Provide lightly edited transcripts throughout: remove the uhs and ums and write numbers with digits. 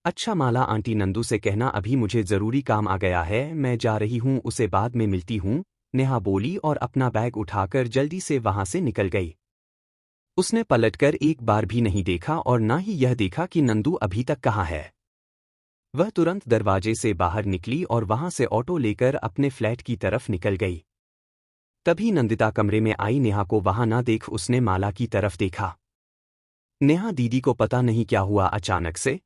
अच्छा माला आंटी नंदू से कहना अभी मुझे जरूरी काम आ गया है, मैं जा रही हूँ, उसे बाद में मिलती हूँ, नेहा बोली और अपना बैग उठाकर जल्दी से वहां से निकल गई। उसने पलटकर एक बार भी नहीं देखा और ना ही यह देखा कि नंदू अभी तक कहाँ है। वह तुरंत दरवाजे से बाहर निकली और वहां से ऑटो लेकर अपने फ्लैट की तरफ निकल गई। तभी नंदिता कमरे में आई, नेहा को वहां ना देख उसने माला की तरफ देखा। नेहा दीदी को पता नहीं क्या हुआ अचानक से।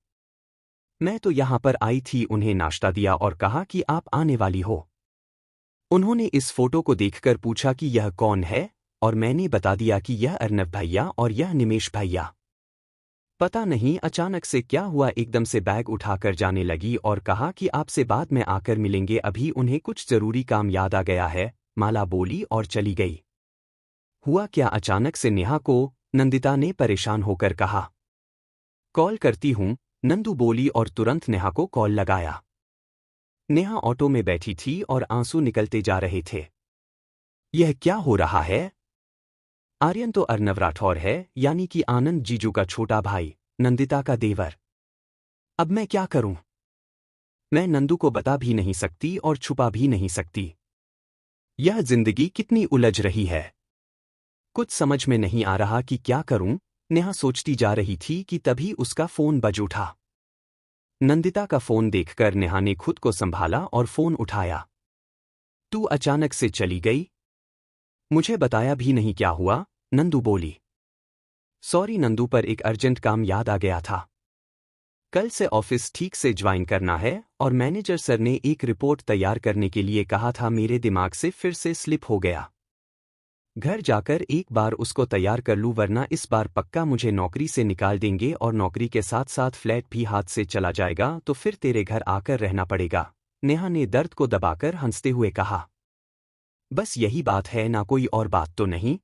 मैं तो यहां पर आई थी, उन्हें नाश्ता दिया और कहा कि आप आने वाली हो। उन्होंने इस फोटो को देखकर पूछा कि यह कौन है और मैंने बता दिया कि यह अर्नव भैया और यह निमेश भैया। पता नहीं अचानक से क्या हुआ, एकदम से बैग उठाकर जाने लगी और कहा कि आपसे बाद में आकर मिलेंगे, अभी उन्हें कुछ जरूरी काम याद आ गया है, माला बोली और चली गई। हुआ क्या, अचानक से नेहा को नंदिता ने परेशान होकर कहा। कॉल करती हूं, नंदू बोली और तुरंत नेहा को कॉल लगाया। नेहा ऑटो में बैठी थी और आंसू निकलते जा रहे थे। यह क्या हो रहा है? आर्यन तो अर्नव राठौर है, यानी कि आनंद जीजू का छोटा भाई, नंदिता का देवर। अब मैं क्या करूं? मैं नंदू को बता भी नहीं सकती और छुपा भी नहीं सकती। यह जिंदगी कितनी उलझ रही है, कुछ समझ में नहीं आ रहा कि क्या करूं। नेहा सोचती जा रही थी कि तभी उसका फोन बज उठा। नंदिता का फोन देखकर नेहा ने खुद को संभाला और फोन उठाया। तू अचानक से चली गई? मुझे बताया भी नहीं क्या हुआ, नंदू बोली। सॉरी नंदू, पर एक अर्जेंट काम याद आ गया था। कल से ऑफिस ठीक से ज्वाइन करना है और मैनेजर सर ने एक रिपोर्ट तैयार करने के लिए कहा था, मेरे दिमाग से फिर से स्लिप हो गया। घर जाकर एक बार उसको तैयार कर लूं, वरना इस बार पक्का मुझे नौकरी से निकाल देंगे और नौकरी के साथ साथ फ्लैट भी हाथ से चला जाएगा, तो फिर तेरे घर आकर रहना पड़ेगा। नेहा ने दर्द को दबाकर हंसते हुए कहा। बस यही बात है ना, कोई और बात तो नहीं?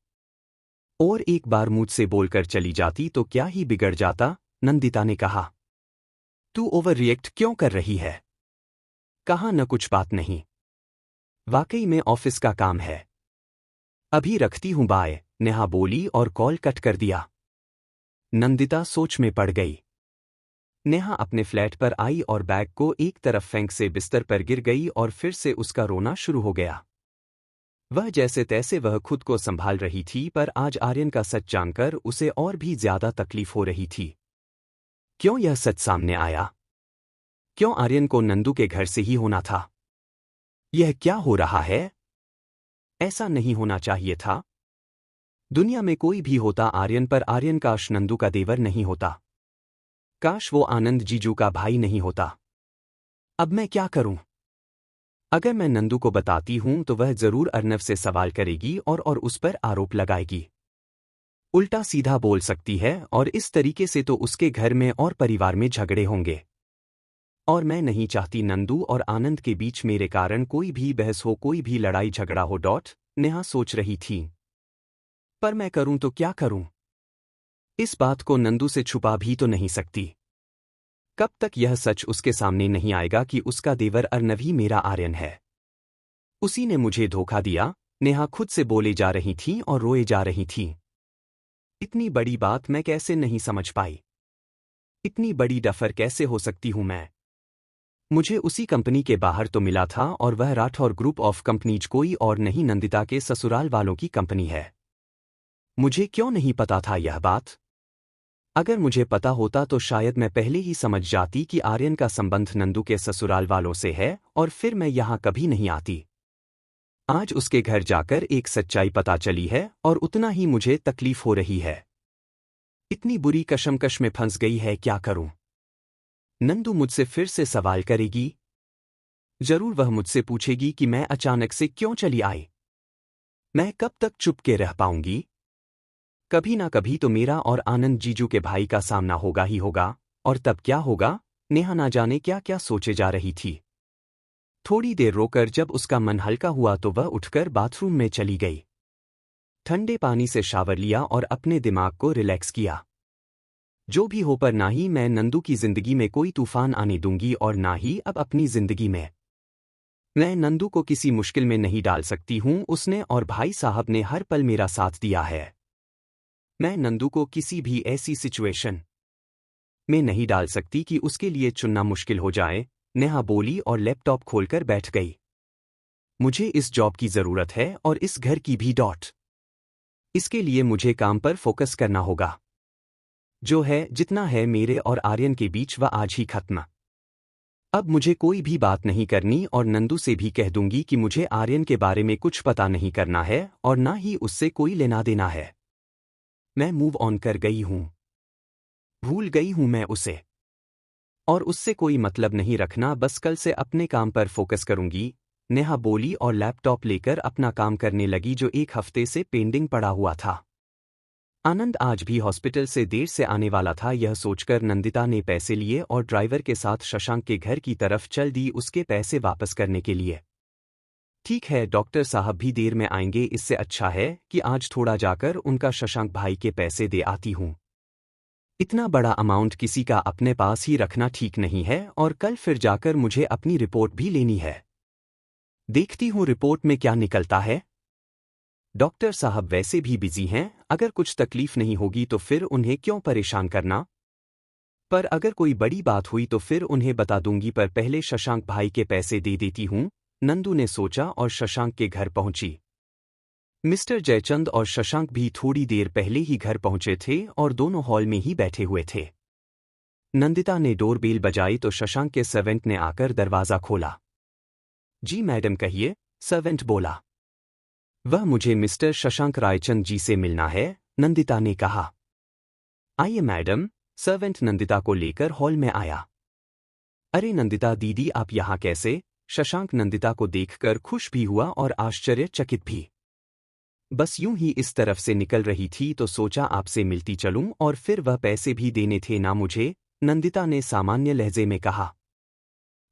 और एक बार मुझसे बोलकर चली जाती तो क्या ही बिगड़ जाता, नंदिता ने कहा। तू ओवर रिएक्ट क्यों कर रही है? कहा न कुछ बात नहीं। वाकई में ऑफिस का काम है। अभी रखती हूं, बाय, नेहा बोली और कॉल कट कर दिया। नंदिता सोच में पड़ गई। नेहा अपने फ्लैट पर आई और बैग को एक तरफ फेंक से बिस्तर पर गिर गई और फिर से उसका रोना शुरू हो गया। वह जैसे तैसे वह खुद को संभाल रही थी, पर आज आर्यन का सच जानकर उसे और भी ज्यादा तकलीफ हो रही थी। क्यों यह सच सामने आया? क्यों आर्यन को नंदू के घर से ही होना था? यह क्या हो रहा है? ऐसा नहीं होना चाहिए था। दुनिया में कोई भी होता आर्यन, पर आर्यन काश नंदू का देवर नहीं होता। काश वो आनंद जीजू का भाई नहीं होता। अब मैं क्या करूं? अगर मैं नंदू को बताती हूं तो वह जरूर अर्नव से सवाल करेगी और उस पर आरोप लगाएगी। उल्टा सीधा बोल सकती है और इस तरीके से तो उसके घर में और परिवार में झगड़े होंगे। और मैं नहीं चाहती नंदू और आनंद के बीच मेरे कारण कोई भी बहस हो, कोई भी लड़ाई झगड़ा हो। नेहा सोच रही थी। पर मैं करूं तो क्या करूं? इस बात को नंदू से छुपा भी तो नहीं सकती। कब तक यह सच उसके सामने नहीं आएगा कि उसका देवर अर्नव ही मेरा आर्यन है? उसी ने मुझे धोखा दिया, नेहा खुद से बोले जा रही थी और रोए जा रही थी। इतनी बड़ी बात मैं कैसे नहीं समझ पाई? इतनी बड़ी डफर कैसे हो सकती हूं मैं? मुझे उसी कंपनी के बाहर तो मिला था और वह राठौर ग्रुप ऑफ कंपनीज कोई और नहीं, नंदिता के ससुराल वालों की कंपनी है। मुझे क्यों नहीं पता था यह बात? अगर मुझे पता होता तो शायद मैं पहले ही समझ जाती कि आर्यन का संबंध नंदू के ससुराल वालों से है और फिर मैं यहां कभी नहीं आती। आज उसके घर जाकर एक सच्चाई पता चली है और उतना ही मुझे तकलीफ हो रही है। इतनी बुरी कशमकश में फंस गई है, क्या करूं? नंदू मुझसे फिर से सवाल करेगी। जरूर वह मुझसे पूछेगी कि मैं अचानक से क्यों चली आई। मैं कब तक चुप के रह पाऊंगी? कभी ना कभी तो मेरा और आनंद जीजू के भाई का सामना होगा ही होगा, और तब क्या होगा? नेहा ना जाने क्या क्या सोचे जा रही थी। थोड़ी देर रोकर जब उसका मन हल्का हुआ तो वह उठकर बाथरूम में चली गई। ठंडे पानी से शावर लिया और अपने दिमाग को रिलैक्स किया। जो भी हो, पर ना ही मैं नंदू की जिंदगी में कोई तूफान आने दूंगी और ना ही अब अपनी जिंदगी में। मैं नंदू को किसी मुश्किल में नहीं डाल सकती हूं, उसने और भाई साहब ने हर पल मेरा साथ दिया है। मैं नंदू को किसी भी ऐसी सिचुएशन में नहीं डाल सकती कि उसके लिए चुनना मुश्किल हो जाए, नेहा बोली और लैपटॉप खोलकर बैठ गई। मुझे इस जॉब की जरूरत है और इस घर की भी डॉट। इसके लिए मुझे काम पर फोकस करना होगा। जो है, जितना है मेरे और आर्यन के बीच वह आज ही खत्म। अब मुझे कोई भी बात नहीं करनी और नंदू से भी कह दूंगी कि मुझे आर्यन के बारे में कुछ पता नहीं करना है और ना ही उससे कोई लेना देना है। मैं मूव ऑन कर गई हूं। भूल गई हूं मैं उसे। और उससे कोई मतलब नहीं रखना, बस कल से अपने काम पर फोकस करूंगी, नेहा बोली और लैपटॉप लेकर अपना काम करने लगी जो एक हफ्ते से पेंडिंग पड़ा हुआ था। आनंद आज भी हॉस्पिटल से देर से आने वाला था, यह सोचकर नंदिता ने पैसे लिए और ड्राइवर के साथ शशांक के घर की तरफ चल दी उसके पैसे वापस करने के लिए। ठीक है, डॉक्टर साहब भी देर में आएंगे, इससे अच्छा है कि आज थोड़ा जाकर उनका शशांक भाई के पैसे दे आती हूं। इतना बड़ा अमाउंट किसी का अपने पास ही रखना ठीक नहीं है और कल फिर जाकर मुझे अपनी रिपोर्ट भी लेनी है। देखती हूँ रिपोर्ट में क्या निकलता है। डॉक्टर साहब वैसे भी बिजी हैं, अगर कुछ तकलीफ नहीं होगी तो फिर उन्हें क्यों परेशान करना। पर अगर कोई बड़ी बात हुई तो फिर उन्हें बता दूंगी, पर पहले शशांक भाई के पैसे दे देती हूं, नंदू ने सोचा और शशांक के घर पहुंची। मिस्टर जयचंद और शशांक भी थोड़ी देर पहले ही घर पहुंचे थे और दोनों हॉल में ही बैठे हुए थे। नंदिता ने डोरबेल बजाई तो शशांक के सर्वेंट ने आकर दरवाजा खोला। जी मैडम कहिए, सर्वेंट बोला। वह मुझे मिस्टर शशांक रायचंद जी से मिलना है, नंदिता ने कहा। आइए मैडम, सर्वेंट नंदिता को लेकर हॉल में आया। अरे नंदिता दीदी आप यहाँ कैसे? शशांक नंदिता को देखकर खुश भी हुआ और आश्चर्यचकित भी। बस यूं ही इस तरफ से निकल रही थी तो सोचा आपसे मिलती चलूं, और फिर वह पैसे भी देने थे ना मुझे, नंदिता ने सामान्य लहजे में कहा।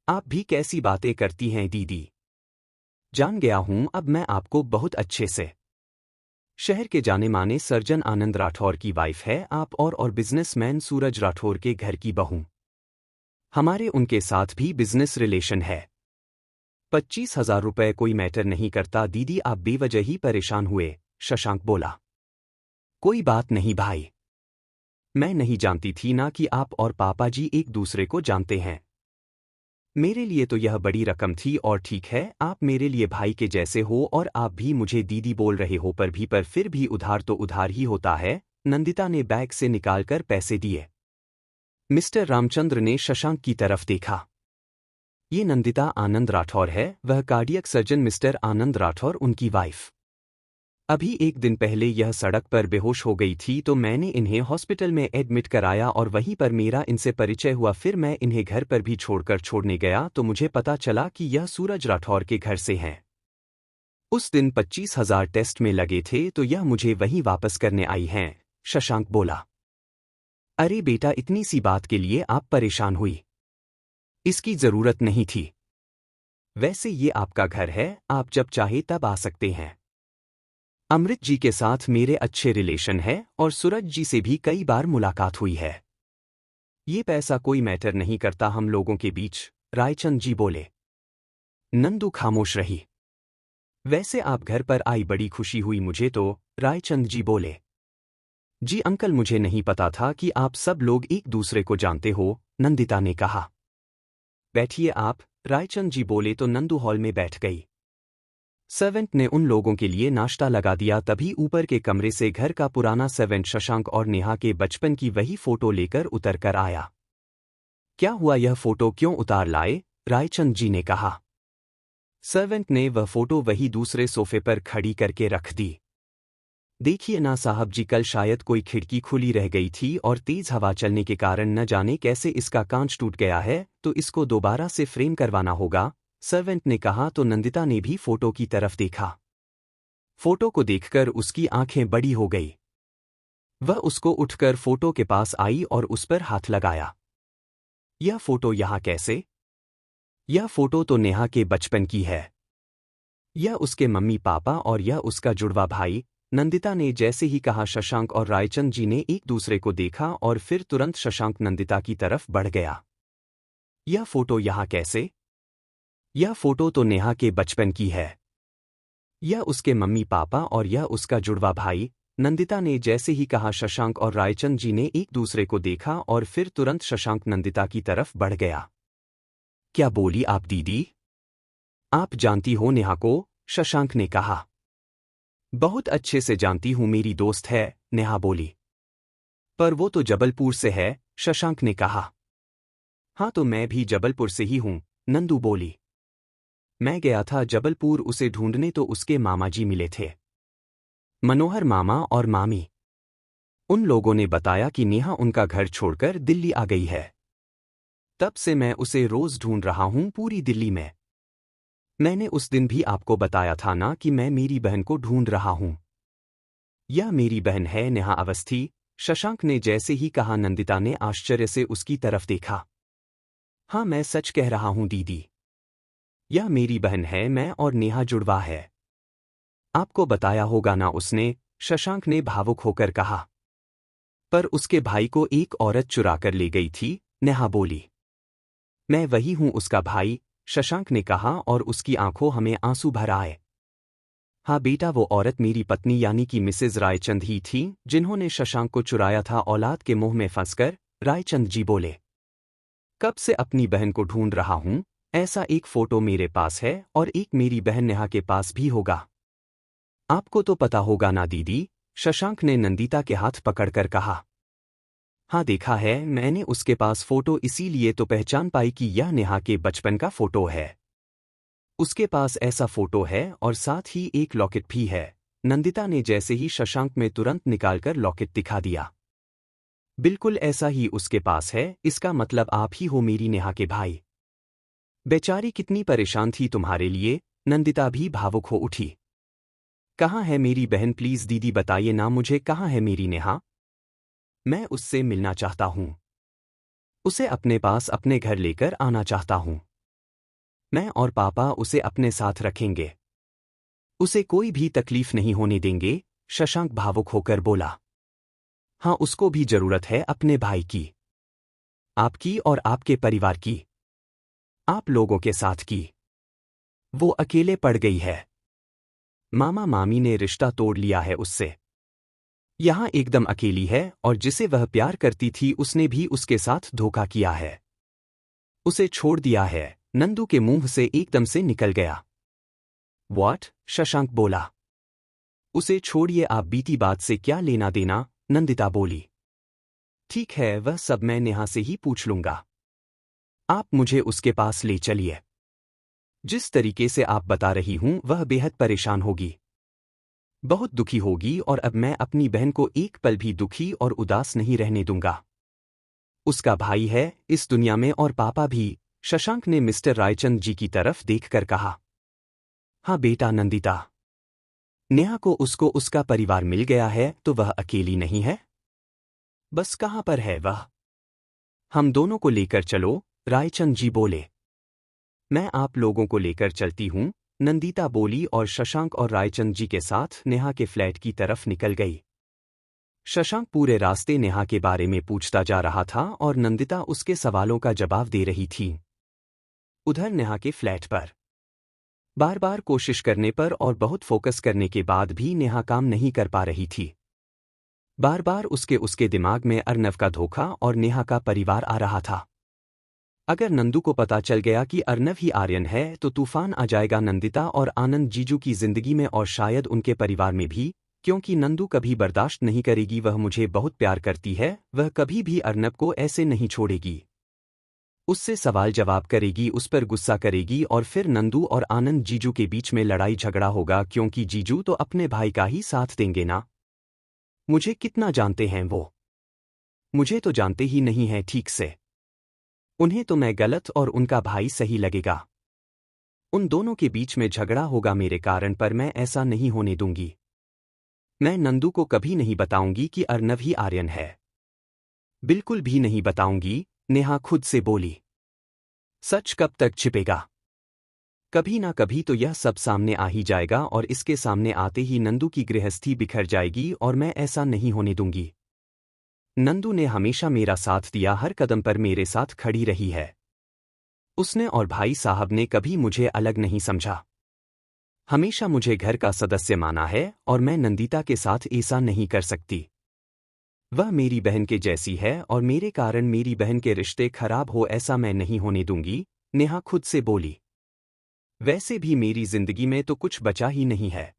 आप भी कैसी बातें करती हैं दीदी। जान गया हूं अब मैं आपको बहुत अच्छे से। शहर के जाने माने सर्जन आनंद राठौर की वाइफ है आप, और बिजनेसमैन सूरज राठौर के घर की बहू। हमारे उनके साथ भी बिजनेस रिलेशन है। 25,000 रुपए कोई मैटर नहीं करता दीदी, आप बेवजह ही परेशान हुए, शशांक बोला। कोई बात नहीं भाई। मैं नहीं जानती थी ना कि आप और पापा जी एक दूसरे को जानते हैं। मेरे लिए तो यह बड़ी रकम थी, और ठीक है आप मेरे लिए भाई के जैसे हो और आप भी मुझे दीदी बोल रहे हो, पर फिर भी उधार तो उधार ही होता है। नंदिता ने बैग से निकालकर पैसे दिए। मिस्टर रामचंद्र ने शशांक की तरफ देखा। ये नंदिता आनंद राठौर है, वह कार्डियक सर्जन मिस्टर आनंद राठौर उनकी वाइफ। अभी एक दिन पहले यह सड़क पर बेहोश हो गई थी तो मैंने इन्हें हॉस्पिटल में एडमिट कराया और वहीं पर मेरा इनसे परिचय हुआ। फिर मैं इन्हें घर पर भी छोड़ने गया तो मुझे पता चला कि यह सूरज राठौर के घर से हैं। उस दिन 25,000 टेस्ट में लगे थे तो यह मुझे वहीं वापस करने आई हैं, शशांक बोला। अरे बेटा इतनी सी बात के लिए आप परेशान हुई? इसकी जरूरत नहीं थी। वैसे ये आपका घर है, आप जब चाहे तब आ सकते हैं। अमृत जी के साथ मेरे अच्छे रिलेशन है और सूरज जी से भी कई बार मुलाकात हुई है। ये पैसा कोई मैटर नहीं करता हम लोगों के बीच, रायचंद जी बोले। नंदू खामोश रही। वैसे आप घर पर आई बड़ी खुशी हुई मुझे तो, रायचंद जी बोले। जी अंकल मुझे नहीं पता था कि आप सब लोग एक दूसरे को जानते हो, नंदिता ने कहा। बैठिए आप, रायचंद जी बोले तो नंदू हॉल में बैठ गई। सर्वेंट ने उन लोगों के लिए नाश्ता लगा दिया, तभी ऊपर के कमरे से घर का पुराना सर्वेंट शशांक और नेहा के बचपन की वही फोटो लेकर उतर कर आया। क्या हुआ, यह फोटो क्यों उतार लाए? रायचंद जी ने कहा। सर्वेंट ने वह फोटो वही दूसरे सोफे पर खड़ी करके रख दी। देखिए ना साहब जी, कल शायद कोई खिड़की खुली रह गई थी और तेज हवा चलने के कारण न जाने कैसे इसका कांच टूट गया है, तो इसको दोबारा से फ्रेम करवाना होगा, सर्वेंट ने कहा। तो नंदिता ने भी फोटो की तरफ देखा। फोटो को देखकर उसकी आंखें बड़ी हो गई। वह उसको उठकर फोटो के पास आई और उस पर हाथ लगाया। यह फोटो यहाँ कैसे? यह फोटो तो नेहा के बचपन की है। यह उसके मम्मी पापा और यह उसका जुड़वा भाई, नंदिता ने जैसे ही कहा शशांक और रायचंद जी ने एक दूसरे को देखा और फिर तुरंत शशांक नंदिता की तरफ बढ़ गया। यह फोटो यहाँ कैसे? यह फोटो तो नेहा के बचपन की है। यह उसके मम्मी पापा और यह उसका जुड़वा भाई, नंदिता ने जैसे ही कहा शशांक और रायचंद जी ने एक दूसरे को देखा और फिर तुरंत शशांक नंदिता की तरफ बढ़ गया। क्या बोली आप दीदी? आप जानती हो नेहा को? शशांक ने कहा। बहुत अच्छे से जानती हूं, मेरी दोस्त है, नेहा बोली। पर वो तो जबलपुर से है, शशांक ने कहा। हाँ तो मैं भी जबलपुर से ही हूं, नंदू बोली। मैं गया था जबलपुर उसे ढूंढने तो उसके मामा जी मिले थे, मनोहर मामा और मामी। उन लोगों ने बताया कि नेहा उनका घर छोड़कर दिल्ली आ गई है। तब से मैं उसे रोज ढूंढ रहा हूं पूरी दिल्ली में। मैंने उस दिन भी आपको बताया था ना कि मैं मेरी बहन को ढूंढ रहा हूं। यह मेरी बहन है नेहा अवस्थी, शशांक ने जैसे ही कहा नंदिता ने आश्चर्य से उसकी तरफ देखा। हाँ मैं सच कह रहा हूं दीदी, यह मेरी बहन है, मैं और नेहा जुड़वा है। आपको बताया होगा ना उसने, शशांक ने भावुक होकर कहा। पर उसके भाई को एक औरत चुरा कर ले गई थी, नेहा बोली। मैं वही हूं उसका भाई, शशांक ने कहा और उसकी आंखों हमें आंसू भर आए। हाँ बेटा, वो औरत मेरी पत्नी यानी कि मिसेज रायचंद ही थी जिन्होंने शशांक को चुराया था औलाद के मुंह में फंसकर, रायचंद जी बोले। कब से अपनी बहन को ढूंढ रहा हूं, ऐसा एक फोटो मेरे पास है और एक मेरी बहन नेहा के पास भी होगा। आपको तो पता होगा ना दीदी, शशांक ने नंदिता के हाथ पकड़कर कहा। हाँ देखा है मैंने उसके पास फोटो, इसीलिए तो पहचान पाई कि यह नेहा के बचपन का फोटो है। उसके पास ऐसा फोटो है और साथ ही एक लॉकेट भी है। नंदिता ने जैसे ही शशांक में तुरंत निकालकर लॉकेट दिखा दिया। बिल्कुल ऐसा ही उसके पास है, इसका मतलब आप ही हो मेरी नेहा के भाई। बेचारी कितनी परेशान थी तुम्हारे लिए, नंदिता भी भावुक हो उठी। कहाँ है मेरी बहन, प्लीज दीदी बताइए ना मुझे, कहाँ है मेरी नेहा? मैं उससे मिलना चाहता हूँ। उसे अपने पास अपने घर लेकर आना चाहता हूँ। मैं और पापा उसे अपने साथ रखेंगे। उसे कोई भी तकलीफ नहीं होने देंगे, शशांक भावुक होकर बोला। हाँ उसको भी जरूरत है अपने भाई की, आपकी और आपके परिवार की, आप लोगों के साथ की। वो अकेले पड़ गई है। मामा मामी ने रिश्ता तोड़ लिया है उससे। यहां एकदम अकेली है और जिसे वह प्यार करती थी उसने भी उसके साथ धोखा किया है। उसे छोड़ दिया है, नंदू के मुंह से एकदम से निकल गया। व्हाट? शशांक बोला। उसे छोड़िए आप, बीती बात से क्या लेना देना, नंदिता बोली। ठीक है वह सब मैं नेहा से ही पूछ लूंगा। आप मुझे उसके पास ले चलिए। जिस तरीके से आप बता रही हूं वह बेहद परेशान होगी, बहुत दुखी होगी और अब मैं अपनी बहन को एक पल भी दुखी और उदास नहीं रहने दूंगा। उसका भाई है इस दुनिया में और पापा भी, शशांक ने मिस्टर रायचंद जी की तरफ देखकर कहा। हाँ बेटा नंदिता, नेहा को उसको उसका परिवार मिल गया है तो वह अकेली नहीं है। बस कहाँ पर है वह? हम दोनों को लेकर चलो, रायचंद जी बोले। मैं आप लोगों को लेकर चलती हूँ, नंदिता बोली और शशांक और रायचंद जी के साथ नेहा के फ्लैट की तरफ निकल गई। शशांक पूरे रास्ते नेहा के बारे में पूछता जा रहा था और नंदिता उसके सवालों का जवाब दे रही थी। उधर नेहा के फ्लैट पर बार बार कोशिश करने पर और बहुत फोकस करने के बाद भी नेहा काम नहीं कर पा रही थी। बार बार उसके दिमाग में अर्नव का धोखा और नेहा का परिवार आ रहा था। अगर नंदू को पता चल गया कि अर्नव ही आर्यन है तो तूफान आ जाएगा नंदिता और आनंद जीजू की जिंदगी में और शायद उनके परिवार में भी, क्योंकि नंदू कभी बर्दाश्त नहीं करेगी। वह मुझे बहुत प्यार करती है, वह कभी भी अर्नव को ऐसे नहीं छोड़ेगी। उससे सवाल जवाब करेगी, उस पर गुस्सा करेगी और फिर नंदू और आनंद जीजू के बीच में लड़ाई झगड़ा होगा, क्योंकि जीजू तो अपने भाई का ही साथ देंगे ना। मुझे कितना जानते हैं वो? मुझे तो जानते ही नहीं है ठीक से। उन्हें तो मैं गलत और उनका भाई सही लगेगा। उन दोनों के बीच में झगड़ा होगा मेरे कारण, पर मैं ऐसा नहीं होने दूंगी। मैं नंदू को कभी नहीं बताऊंगी कि अर्नव ही आर्यन है। बिल्कुल भी नहीं बताऊंगी, नेहा खुद से बोली। सच कब तक छिपेगा? कभी ना कभी तो यह सब सामने आ ही जाएगा और इसके सामने आते ही नंदू की गृहस्थी बिखर जाएगी और मैं ऐसा नहीं होने दूंगी। नंदू ने हमेशा मेरा साथ दिया, हर कदम पर मेरे साथ खड़ी रही है। उसने और भाई साहब ने कभी मुझे अलग नहीं समझा। हमेशा मुझे घर का सदस्य माना है और मैं नंदिता के साथ ऐसा नहीं कर सकती। वह मेरी बहन के जैसी है और मेरे कारण मेरी बहन के रिश्ते खराब हो ऐसा मैं नहीं होने दूंगी, नेहा खुद से बोली। वैसे भी मेरी जिंदगी में तो कुछ बचा ही नहीं है।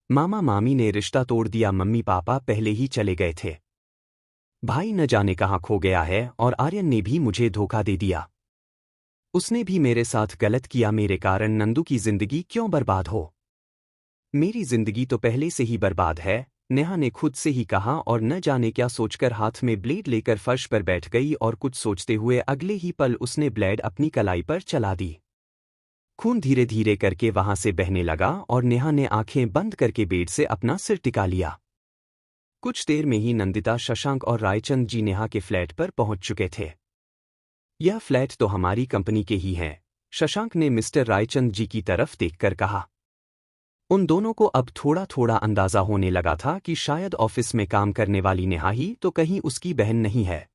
मामा मामी ने रिश्ता तोड़ दिया, मम्मी पापा पहले ही चले गए थे। भाई न जाने कहाँ खो गया है और आर्यन ने भी मुझे धोखा दे दिया। उसने भी मेरे साथ गलत किया, मेरे कारण नंदू की जिंदगी क्यों बर्बाद हो। मेरी जिंदगी तो पहले से ही बर्बाद है, नेहा ने खुद से ही कहा और न जाने क्या सोचकर हाथ में ब्लेड लेकर फर्श पर बैठ गई और कुछ सोचते हुए अगले ही पल उसने ब्लेड अपनी कलाई पर चला दी। खून धीरे धीरे करके वहां से बहने लगा और नेहा ने आंखें बंद करके बेड से अपना सिर टिका लिया। कुछ देर में ही नंदिता, शशांक और रायचंद जी नेहा के फ्लैट पर पहुंच चुके थे। यह फ्लैट तो हमारी कंपनी के ही हैं, शशांक ने मिस्टर रायचंद जी की तरफ देखकर कहा। उन दोनों को अब थोड़ा थोड़ा अंदाजा होने लगा था कि शायद ऑफिस में काम करने वाली नेहा ही तो कहीं उसकी बहन नहीं है।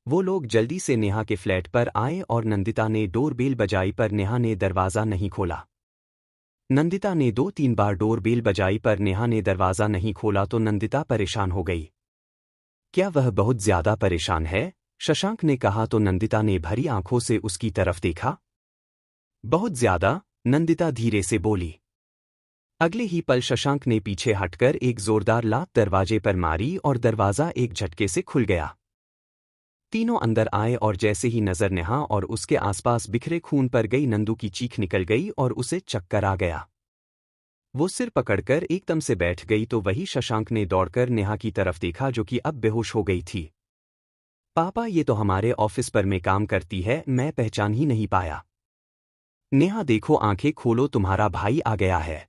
वो लोग जल्दी से नेहा के फ्लैट पर आए और नंदिता ने डोर बेल बजाई पर नेहा ने दरवाज़ा नहीं खोला। नंदिता ने 2-3 बार डोर बेल बजाई पर नेहा ने दरवाज़ा नहीं खोला तो नंदिता परेशान हो गई। क्या वह बहुत ज्यादा परेशान है? शशांक ने कहा तो नंदिता ने भरी आंखों से उसकी तरफ देखा। बहुत ज्यादा, नंदिता धीरे से बोली। अगले ही पल शशांक ने पीछे हटकर एक जोरदार लात दरवाजे पर मारी और दरवाजा एक झटके से खुल गया। तीनों अंदर आए और जैसे ही नजर नेहा और उसके आसपास बिखरे खून पर गई, नंदू की चीख निकल गई और उसे चक्कर आ गया। वो सिर पकड़कर एकदम से बैठ गई तो वही शशांक ने दौड़कर नेहा की तरफ देखा जो कि अब बेहोश हो गई थी। पापा, ये तो हमारे ऑफिस पर में काम करती है, मैं पहचान ही नहीं पाया। नेहा देखो, आंखें खोलो, तुम्हारा भाई आ गया है।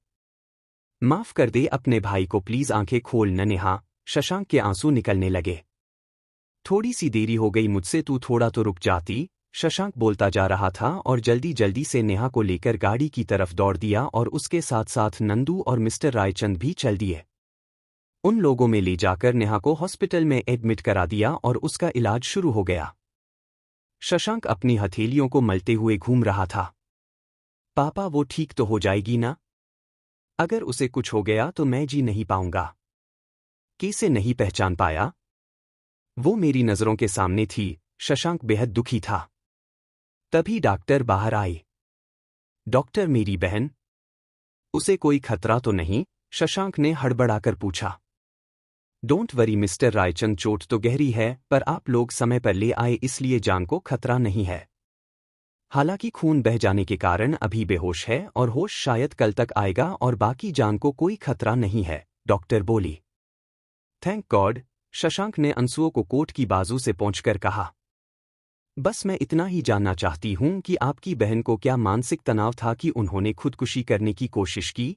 माफ कर दे अपने भाई को प्लीज, आंखें खोल न नेहा। शशांक के आंसू निकलने लगे। थोड़ी सी देरी हो गई मुझसे, तू थोड़ा तो रुक जाती, शशांक बोलता जा रहा था और जल्दी जल्दी से नेहा को लेकर गाड़ी की तरफ दौड़ दिया और उसके साथ साथ नंदू और मिस्टर रायचंद भी चल दिए। उन लोगों में ले जाकर नेहा को हॉस्पिटल में एडमिट करा दिया और उसका इलाज शुरू हो गया। शशांक अपनी हथेलियों को मलते हुए घूम रहा था। पापा, वो ठीक तो हो जाएगी ना? अगर उसे कुछ हो गया तो मैं जी नहीं पाऊंगा। कैसे नहीं पहचान पाया? वो मेरी नजरों के सामने थी। शशांक बेहद दुखी था। तभी डॉक्टर बाहर आई। डॉक्टर, मेरी बहन, उसे कोई खतरा तो नहीं? शशांक ने हड़बड़ाकर पूछा। डोंट वरी मिस्टर रायचंद, चोट तो गहरी है पर आप लोग समय पर ले आए इसलिए जान को खतरा नहीं है। हालांकि खून बह जाने के कारण अभी बेहोश है और होश शायद कल तक आएगा और बाकी जान को कोई खतरा नहीं है, डॉक्टर बोली। थैंक गॉड, शशांक ने आंसुओं को कोट की बाजू से पोंछकर कहा। बस मैं इतना ही जानना चाहती हूं कि आपकी बहन को क्या मानसिक तनाव था कि उन्होंने खुदकुशी करने की कोशिश की?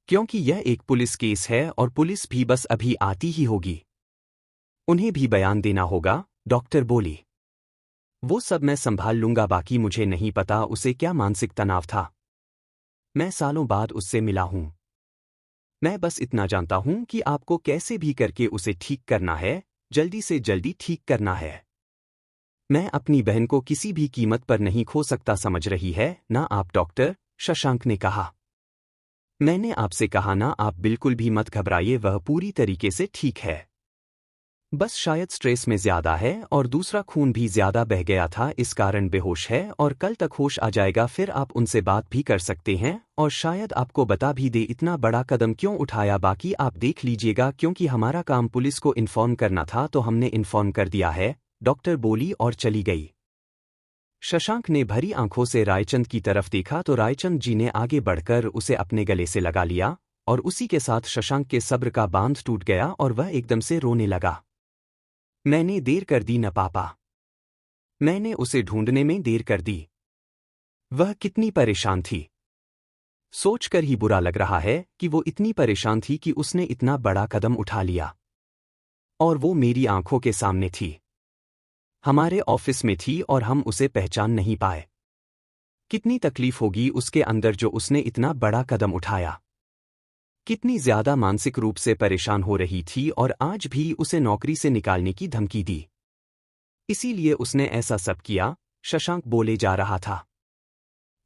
क्योंकि यह एक पुलिस केस है और पुलिस भी बस अभी आती ही होगी। उन्हें भी बयान देना होगा, डॉक्टर बोली। वो सब मैं संभाल लूंगा, बाकी मुझे नहीं पता उसे क्या मानसिक तनाव था। मैं सालों बाद उससे मिला हूं। मैं बस इतना जानता हूं कि आपको कैसे भी करके उसे ठीक करना है, जल्दी से जल्दी ठीक करना है। मैं अपनी बहन को किसी भी कीमत पर नहीं खो सकता, समझ रही है ना आप डॉक्टर? शशांक ने कहा। मैंने आपसे कहा ना, आप बिल्कुल भी मत घबराइए, वह पूरी तरीके से ठीक है। बस शायद स्ट्रेस में ज्यादा है और दूसरा खून भी ज्यादा बह गया था, इस कारण बेहोश है और कल तक होश आ जाएगा, फिर आप उनसे बात भी कर सकते हैं और शायद आपको बता भी दे इतना बड़ा कदम क्यों उठाया, बाकी आप देख लीजिएगा, क्योंकि हमारा काम पुलिस को इन्फॉर्म करना था तो हमने इन्फॉर्म कर दिया है, डॉक्टर बोली और चली गई। शशांक ने भरी आंखों से रायचंद की तरफ देखा तो रायचंद जी ने आगे बढ़कर उसे अपने गले से लगा लिया और उसी के साथ शशांक के सब्र का बांध टूट गया और वह एकदम से रोने लगा। मैंने देर कर दी न पापा, मैंने उसे ढूंढने में देर कर दी। वह कितनी परेशान थी, सोचकर ही बुरा लग रहा है कि वो इतनी परेशान थी कि उसने इतना बड़ा कदम उठा लिया और वो मेरी आंखों के सामने थी, हमारे ऑफिस में थी और हम उसे पहचान नहीं पाए। कितनी तकलीफ होगी उसके अंदर जो उसने इतना बड़ा कदम उठाया। कितनी ज्यादा मानसिक रूप से परेशान हो रही थी और आज भी उसे नौकरी से निकालने की धमकी दी, इसीलिए उसने ऐसा सब किया, शशांक बोले जा रहा था।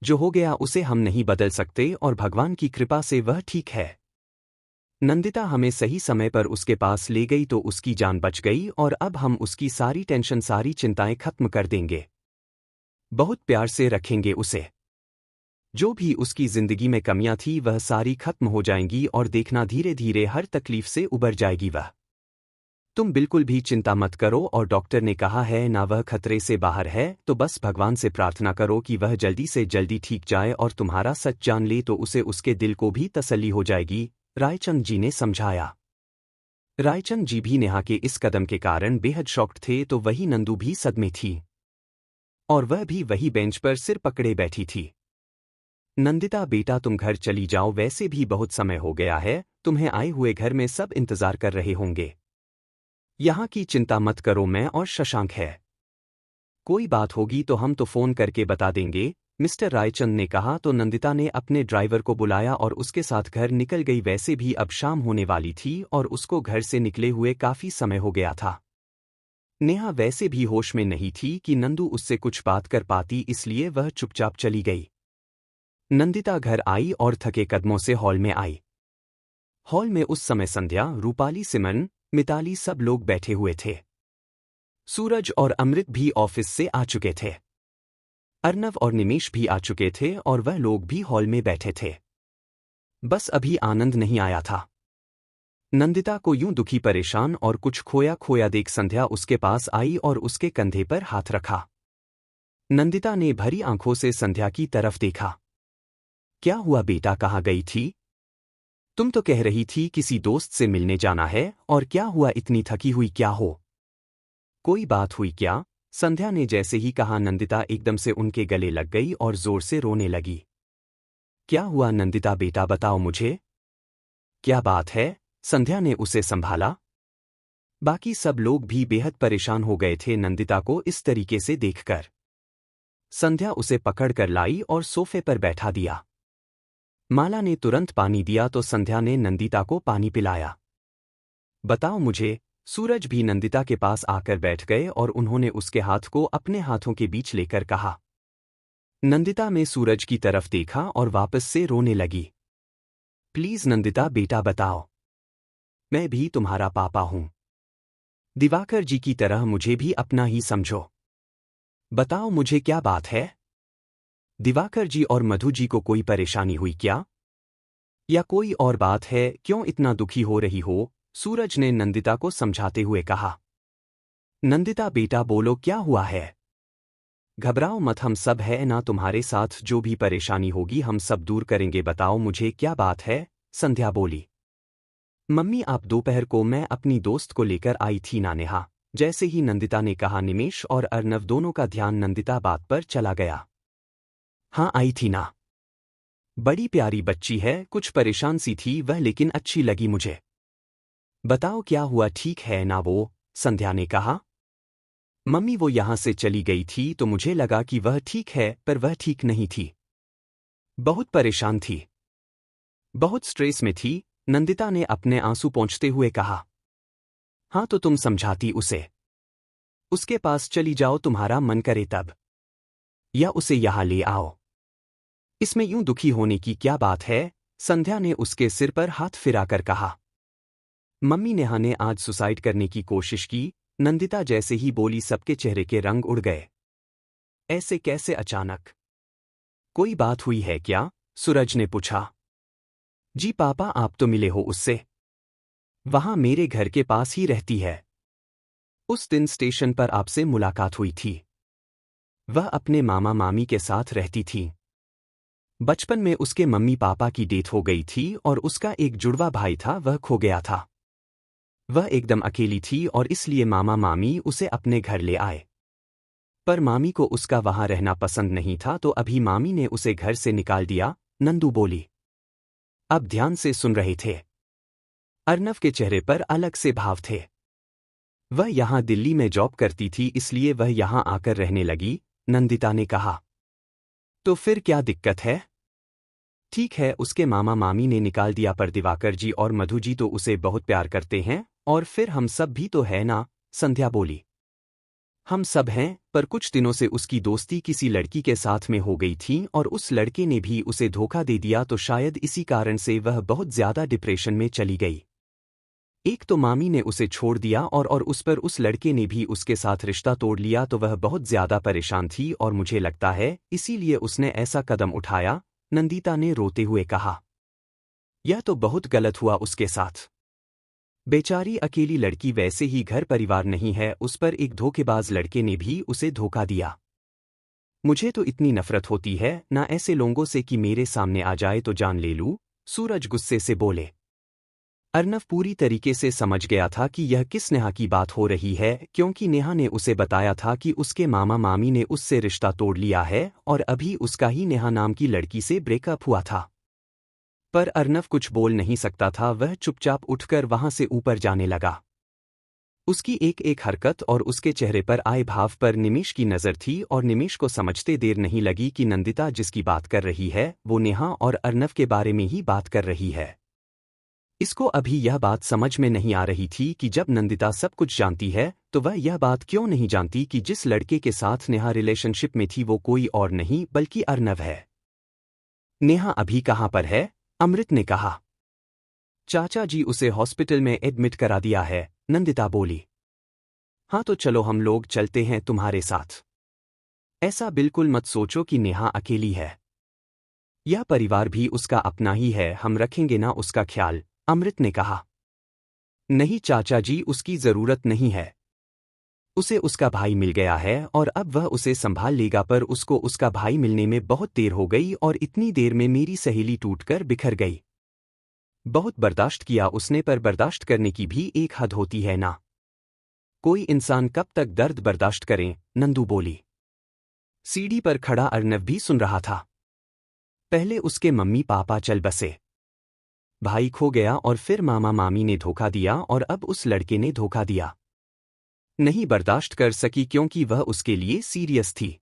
जो हो गया उसे हम नहीं बदल सकते और भगवान की कृपा से वह ठीक है। नंदिता हमें सही समय पर उसके पास ले गई तो उसकी जान बच गई और अब हम उसकी सारी टेंशन सारी चिंताएं खत्म कर देंगे। बहुत प्यार से रखेंगे उसे। जो भी उसकी जिंदगी में कमियां थी वह सारी खत्म हो जाएंगी और देखना धीरे धीरे हर तकलीफ से उबर जाएगी वह। तुम बिल्कुल भी चिंता मत करो और डॉक्टर ने कहा है ना वह खतरे से बाहर है तो बस भगवान से प्रार्थना करो कि वह जल्दी से जल्दी ठीक जाए और तुम्हारा सच जान ले तो उसे उसके दिल को भी तसल्ली हो जाएगी, रायचंद जी ने समझाया। रायचंद जी भी नेहा के इस कदम के कारण बेहद शॉक्ड थे तो वही नंदू भी सदमे थी और वह भी वही बेंच पर सिर पकड़े बैठी थी। नंदिता बेटा तुम घर चली जाओ, वैसे भी बहुत समय हो गया है, तुम्हें आए हुए घर में सब इंतजार कर रहे होंगे। यहाँ की चिंता मत करो, मैं और शशांक है। कोई बात होगी तो हम तो फोन करके बता देंगे, मिस्टर रायचंद ने कहा तो नंदिता ने अपने ड्राइवर को बुलाया और उसके साथ घर निकल गई। वैसे भी अब शाम होने वाली थी और उसको घर से निकले हुए काफी समय हो गया था। नेहा वैसे भी होश में नहीं थी कि नंदू उससे कुछ बात कर पाती, इसलिए वह चुपचाप चली गई। नंदिता घर आई और थके कदमों से हॉल में आई। हॉल में उस समय संध्या, रूपाली, सिमन, मिताली सब लोग बैठे हुए थे। सूरज और अमृत भी ऑफिस से आ चुके थे। अर्नव और निमेश भी आ चुके थे और वह लोग भी हॉल में बैठे थे। बस अभी आनंद नहीं आया था। नंदिता को यूं दुखी परेशान और कुछ खोया खोया देख संध्या उसके पास आई और उसके कंधे पर हाथ रखा। नंदिता ने भरी आंखों से संध्या की तरफ देखा। क्या हुआ बेटा, कहाँ गई थी? तुम तो कह रही थी किसी दोस्त से मिलने जाना है, और क्या हुआ, इतनी थकी हुई क्या हो? कोई बात हुई क्या? संध्या ने जैसे ही कहा नंदिता एकदम से उनके गले लग गई और जोर से रोने लगी। क्या हुआ नंदिता बेटा, बताओ मुझे। क्या बात है? संध्या ने उसे संभाला। बाकी सब लोग भी बेहद परेशान हो गए थे नंदिता को इस तरीके से देखकर। संध्या उसे पकड़कर लाई और सोफे पर बैठा दिया। माला ने तुरंत पानी दिया तो संध्या ने नंदिता को पानी पिलाया। बताओ मुझे। सूरज भी नंदिता के पास आकर बैठ गए और उन्होंने उसके हाथ को अपने हाथों के बीच लेकर कहा। नंदिता ने सूरज की तरफ देखा और वापस से रोने लगी। प्लीज नंदिता बेटा बताओ। मैं भी तुम्हारा पापा हूं। दिवाकर जी की तरह मुझे भी अपना ही समझो। बताओ मुझे क्या बात है। दिवाकर जी और मधु जी को कोई परेशानी हुई क्या? या कोई और बात है, क्यों इतना दुखी हो रही हो? सूरज ने नंदिता को समझाते हुए कहा। नंदिता बेटा बोलो, क्या हुआ है? घबराओ मत, हम सब है ना तुम्हारे साथ, जो भी परेशानी होगी हम सब दूर करेंगे। बताओ मुझे क्या बात है? संध्या बोली। मम्मी आप दोपहर को मैं अपनी दोस्त को लेकर आई थी ना नेहा। जैसे ही नंदिता ने कहा निमेश और अर्नव दोनों का ध्यान नंदिता बात पर चला गया। हाँ आई थी ना। बड़ी प्यारी बच्ची है, कुछ परेशान सी थी वह, लेकिन अच्छी लगी मुझे। बताओ क्या हुआ, ठीक है ना वो? संध्या ने कहा। मम्मी वो यहां से चली गई थी तो मुझे लगा कि वह ठीक है, पर वह ठीक नहीं थी। बहुत परेशान थी, बहुत स्ट्रेस में थी। नंदिता ने अपने आंसू पोंछते हुए कहा। हाँ तो तुम समझाती उसे। उसके पास चली जाओ, तुम्हारा मन करे तब। या उसे यहां ले आओ। इसमें यूं दुखी होने की क्या बात है? संध्या ने उसके सिर पर हाथ फिराकर कहा। मम्मी नेहा ने आज सुसाइड करने की कोशिश की। नंदिता जैसे ही बोली सबके चेहरे के रंग उड़ गए। ऐसे कैसे अचानक? कोई बात हुई है क्या? सूरज ने पूछा। जी पापा, आप तो मिले हो उससे। वहां मेरे घर के पास ही रहती है। उस दिन स्टेशन पर आपसे मुलाकात हुई थी। वह अपने मामा मामी के साथ रहती थी। बचपन में उसके मम्मी पापा की डेथ हो गई थी और उसका एक जुड़वा भाई था, वह खो गया था। वह एकदम अकेली थी और इसलिए मामा मामी उसे अपने घर ले आए। पर मामी को उसका वहां रहना पसंद नहीं था तो अभी मामी ने उसे घर से निकाल दिया, नंदू बोली। अब ध्यान से सुन रहे थे। अर्नव के चेहरे पर अलग से भाव थे। वह यहां दिल्ली में जॉब करती थी इसलिए वह यहां आकर रहने लगी, नंदिता ने कहा। तो फिर क्या दिक्कत है? ठीक है, उसके मामा मामी ने निकाल दिया, पर दिवाकर जी और मधु जी तो उसे बहुत प्यार करते हैं, और फिर हम सब भी तो है ना? संध्या बोली। हम सब हैं, पर कुछ दिनों से उसकी दोस्ती किसी लड़की के साथ में हो गई थी और उस लड़के ने भी उसे धोखा दे दिया, तो शायद इसी कारण से वह बहुत ज्यादा डिप्रेशन में चली गई। एक तो मामी ने उसे छोड़ दिया और उस पर उस लड़के ने भी उसके साथ रिश्ता तोड़ लिया, तो वह बहुत ज्यादा परेशान थी और मुझे लगता है इसीलिए उसने ऐसा कदम उठाया, नंदिता ने रोते हुए कहा। यह तो बहुत गलत हुआ उसके साथ। बेचारी अकेली लड़की, वैसे ही घर परिवार नहीं है उस पर, एक धोखेबाज लड़के ने भी उसे धोखा दिया। मुझे तो इतनी नफरत होती है ना ऐसे लोगों से कि मेरे सामने आ जाए तो जान ले लूं, सूरज गुस्से से बोले। अर्नव पूरी तरीके से समझ गया था कि यह किस नेहा की बात हो रही है, क्योंकि नेहा ने उसे बताया था कि उसके मामा मामी ने उससे रिश्ता तोड़ लिया है और अभी उसका ही नेहा नाम की लड़की से ब्रेकअप हुआ था। पर अर्नव कुछ बोल नहीं सकता था, वह चुपचाप उठकर वहां से ऊपर जाने लगा। उसकी एक एक हरकत और उसके चेहरे पर आए भाव पर निमिष की नज़र थी और निमिष को समझते देर नहीं लगी कि नंदिता जिसकी बात कर रही है वो नेहा और अर्नव के बारे में ही बात कर रही है। इसको अभी यह बात समझ में नहीं आ रही थी कि जब नंदिता सब कुछ जानती है तो वह यह बात क्यों नहीं जानती कि जिस लड़के के साथ नेहा रिलेशनशिप में थी वो कोई और नहीं बल्कि अर्नव है। नेहा अभी कहाँ पर है? अमृत ने कहा। चाचा जी, उसे हॉस्पिटल में एडमिट करा दिया है, नंदिता बोली। हाँ तो चलो हम लोग चलते हैं तुम्हारे साथ। ऐसा बिल्कुल मत सोचो कि नेहा अकेली है। यह परिवार भी उसका अपना ही है, हम रखेंगे ना उसका ख्याल, अमृत ने कहा। नहीं चाचा जी, उसकी जरूरत नहीं है। उसे उसका भाई मिल गया है और अब वह उसे संभाल लेगा, पर उसको उसका भाई मिलने में बहुत देर हो गई और इतनी देर में मेरी सहेली टूटकर बिखर गई। बहुत बर्दाश्त किया उसने, पर बर्दाश्त करने की भी एक हद होती है ना। कोई इंसान कब तक दर्द बर्दाश्त करे, नंदू बोली। सीढ़ी पर खड़ा अर्नव भी सुन रहा था। पहले उसके मम्मी पापा चल बसे, भाई खो गया और फिर मामा मामी ने धोखा दिया और अब उस लड़के ने धोखा दिया। नहीं बर्दाश्त कर सकी क्योंकि वह उसके लिए सीरियस थी,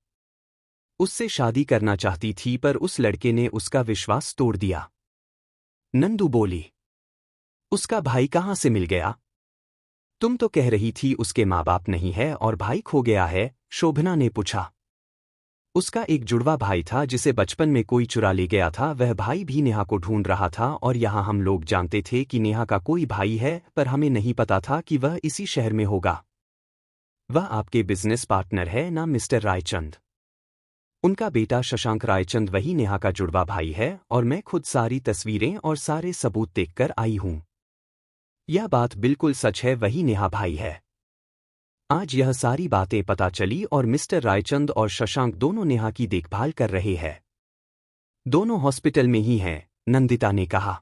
उससे शादी करना चाहती थी, पर उस लड़के ने उसका विश्वास तोड़ दिया। नंदू बोली। उसका भाई कहाँ से मिल गया? तुम तो कह रही थी उसके माँ बाप नहीं है और भाई खो गया है, शोभना ने पूछा। उसका एक जुड़वा भाई था जिसे बचपन में कोई चुरा ले गया था, वह भाई भी नेहा को ढूंढ रहा था और यहाँ हम लोग जानते थे कि नेहा का कोई भाई है, पर हमें नहीं पता था कि वह इसी शहर में होगा। वह आपके बिजनेस पार्टनर है ना, मिस्टर रायचंद? उनका बेटा शशांक रायचंद वही नेहा का जुड़वा भाई है और मैं खुद सारी तस्वीरें और सारे सबूत देखकर आई हूं। यह बात बिल्कुल सच है, वही नेहा भाई है। आज यह सारी बातें पता चली और मिस्टर रायचंद और शशांक दोनों नेहा की देखभाल कर रहे हैं। दोनों हॉस्पिटल में ही हैं, नंदिता ने कहा।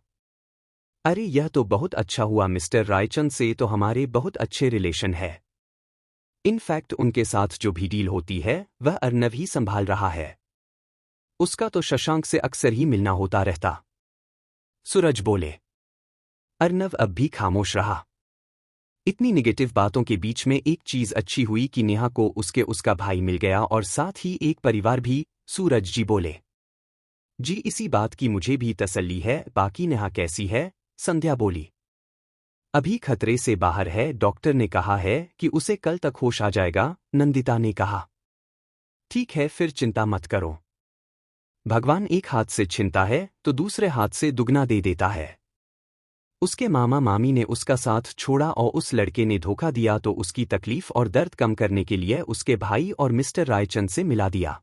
अरे यह तो बहुत अच्छा हुआ, मिस्टर रायचंद से तो हमारे बहुत अच्छे रिलेशन है। इनफैक्ट उनके साथ जो भी डील होती है वह अर्नव ही संभाल रहा है। उसका तो शशांक से अक्सर ही मिलना होता रहता, सूरज बोले। अर्नव अब भी खामोश रहा। इतनी निगेटिव बातों के बीच में एक चीज अच्छी हुई कि नेहा को उसका भाई मिल गया और साथ ही एक परिवार भी, सूरज जी बोले। जी इसी बात की मुझे भी तसल्ली है, बाकी नेहा कैसी है? संध्या बोली। अभी खतरे से बाहर है, डॉक्टर ने कहा है कि उसे कल तक होश आ जाएगा, नंदिता ने कहा। ठीक है फिर चिंता मत करो, भगवान एक हाथ से छीनता है तो दूसरे हाथ से दुगना दे देता है। उसके मामा मामी ने उसका साथ छोड़ा और उस लड़के ने धोखा दिया, तो उसकी तकलीफ और दर्द कम करने के लिए उसके भाई और मिस्टर रायचंद से मिला दिया।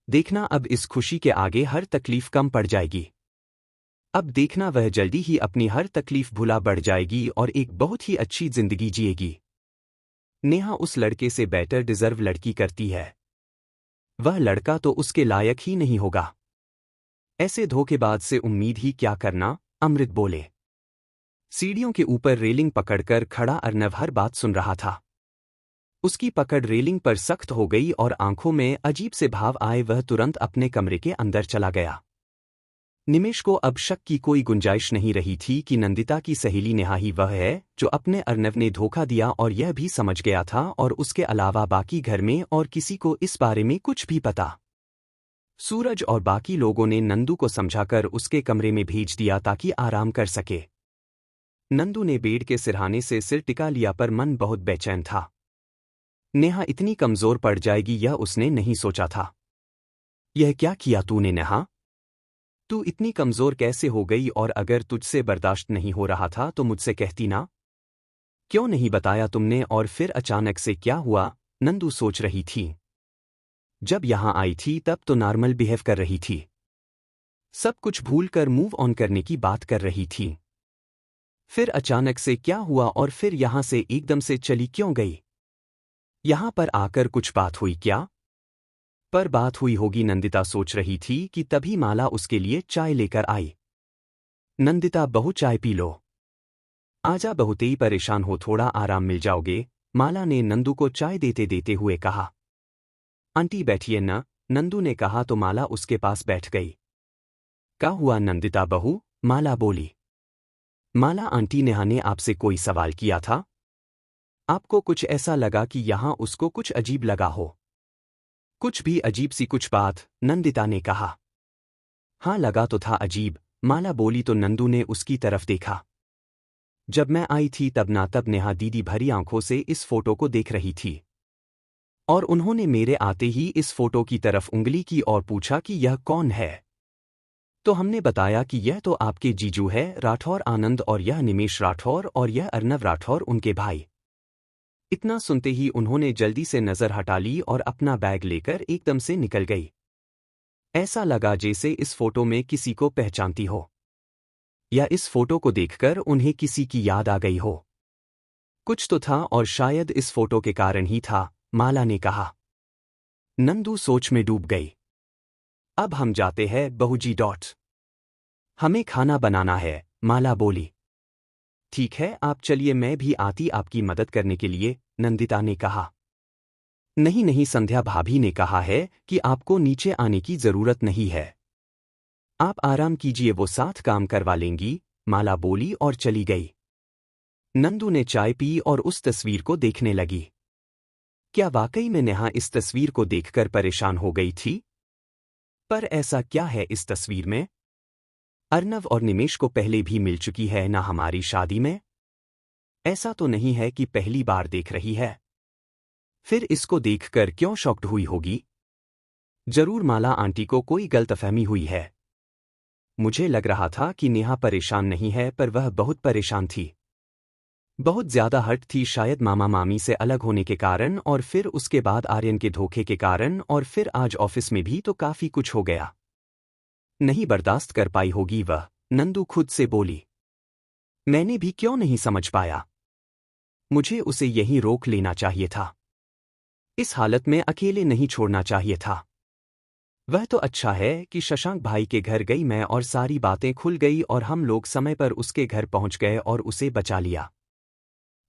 देखना अब इस खुशी के आगे हर तकलीफ कम पड़ जाएगी। अब देखना वह जल्दी ही अपनी हर तकलीफ भुला बढ़ जाएगी और एक बहुत ही अच्छी जिंदगी जिएगी। नेहा उस लड़के से बेटर डिजर्व लड़की करती है। वह लड़का तो उसके लायक ही नहीं होगा। ऐसे धोखेबाज से उम्मीद ही क्या करना, अमृत बोले। सीढ़ियों के ऊपर रेलिंग पकड़कर खड़ा अर्नव हर बात सुन रहा था। उसकी पकड़ रेलिंग पर सख्त हो गई और आंखों में अजीब से भाव आए, वह तुरंत अपने कमरे के अंदर चला गया। निमेष को अब शक की कोई गुंजाइश नहीं रही थी कि नंदिता की सहेली नेहा ही वह है जो अपने अर्नव ने धोखा दिया, और यह भी समझ गया था और उसके अलावा बाकी घर में और किसी को इस बारे में कुछ भी पता। सूरज और बाकी लोगों ने नंदू को समझाकर उसके कमरे में भेज दिया ताकि आराम कर सके। नंदू ने बेड के सिरहाने से सिर टिका लिया, पर मन बहुत बेचैन था। नेहा इतनी कमजोर पड़ जाएगी यह उसने नहीं सोचा था। यह क्या किया तूने नेहा? तू इतनी कमजोर कैसे हो गई और अगर तुझसे बर्दाश्त नहीं हो रहा था तो मुझसे कहती ना? क्यों नहीं बताया तुमने और फिर अचानक से क्या हुआ? नंदू सोच रही थी। जब यहां आई थी तब तो नॉर्मल बिहेव कर रही थी। सब कुछ भूलकर मूव ऑन करने की बात कर रही थी। फिर अचानक से क्या हुआ और फिर यहां से एकदम से चली क्यों गई? यहां पर आकर कुछ बात हुई क्या? पर बात हुई होगी नंदिता सोच रही थी कि तभी माला उसके लिए चाय लेकर आई। नंदिता बहू चाय पी लो। आजा बहुत ही परेशान हो थोड़ा आराम मिल जाओगे, माला ने नंदू को चाय देते देते हुए कहा। आंटी बैठिए न, नंदू ने कहा तो माला उसके पास बैठ गई। क्या हुआ नंदिता बहू? माला बोली। माला आंटी नेहा ने आपसे कोई सवाल किया था? आपको कुछ ऐसा लगा कि यहां उसको कुछ अजीब लगा हो? कुछ भी अजीब सी कुछ बात? नंदिता ने कहा। हाँ लगा तो था अजीब, माला बोली तो नंदू ने उसकी तरफ देखा। जब मैं आई थी तब नेहा दीदी भरी आंखों से इस फोटो को देख रही थी और उन्होंने मेरे आते ही इस फोटो की तरफ उंगली की और पूछा कि यह कौन है। तो हमने बताया कि यह तो आपके जीजू है राठौर आनंद और यह निमेश राठौर और यह अर्नव राठौर उनके भाई। इतना सुनते ही उन्होंने जल्दी से नजर हटा ली और अपना बैग लेकर एकदम से निकल गई। ऐसा लगा जैसे इस फोटो में किसी को पहचानती हो या इस फोटो को देखकर उन्हें किसी की याद आ गई हो। कुछ तो था और शायद इस फोटो के कारण ही था, माला ने कहा। नंदू सोच में डूब गई। अब हम जाते हैं बहूजी डॉट। हमें खाना बनाना है, माला बोली। ठीक है आप चलिए मैं भी आती आपकी मदद करने के लिए, नंदिता ने कहा। नहीं नहीं संध्या भाभी ने कहा है कि आपको नीचे आने की जरूरत नहीं है। आप आराम कीजिए वो साथ काम करवा लेंगी, माला बोली और चली गई। नंदू ने चाय पी और उस तस्वीर को देखने लगी। क्या वाकई में नेहा इस तस्वीर को देखकर परेशान हो गई थी? पर ऐसा क्या है इस तस्वीर में? अर्नव और निमेश को पहले भी मिल चुकी है ना हमारी शादी में? ऐसा तो नहीं है कि पहली बार देख रही है। फिर इसको देखकर क्यों शॉक्ड हुई होगी? जरूर माला आंटी को कोई गलतफहमी हुई है। मुझे लग रहा था कि नेहा परेशान नहीं है पर वह बहुत परेशान थी। बहुत ज्यादा हर्ट थी शायद मामा मामी से अलग होने के कारण और फिर उसके बाद आर्यन के धोखे के कारण और फिर आज ऑफिस में भी तो काफी कुछ हो गया। नहीं बर्दाश्त कर पाई होगी वह, नंदू खुद से बोली। मैंने भी क्यों नहीं समझ पाया? मुझे उसे यहीं रोक लेना चाहिए था। इस हालत में अकेले नहीं छोड़ना चाहिए था। वह तो अच्छा है कि शशांक भाई के घर गई मैं और सारी बातें खुल गई और हम लोग समय पर उसके घर पहुंच गए और उसे बचा लिया।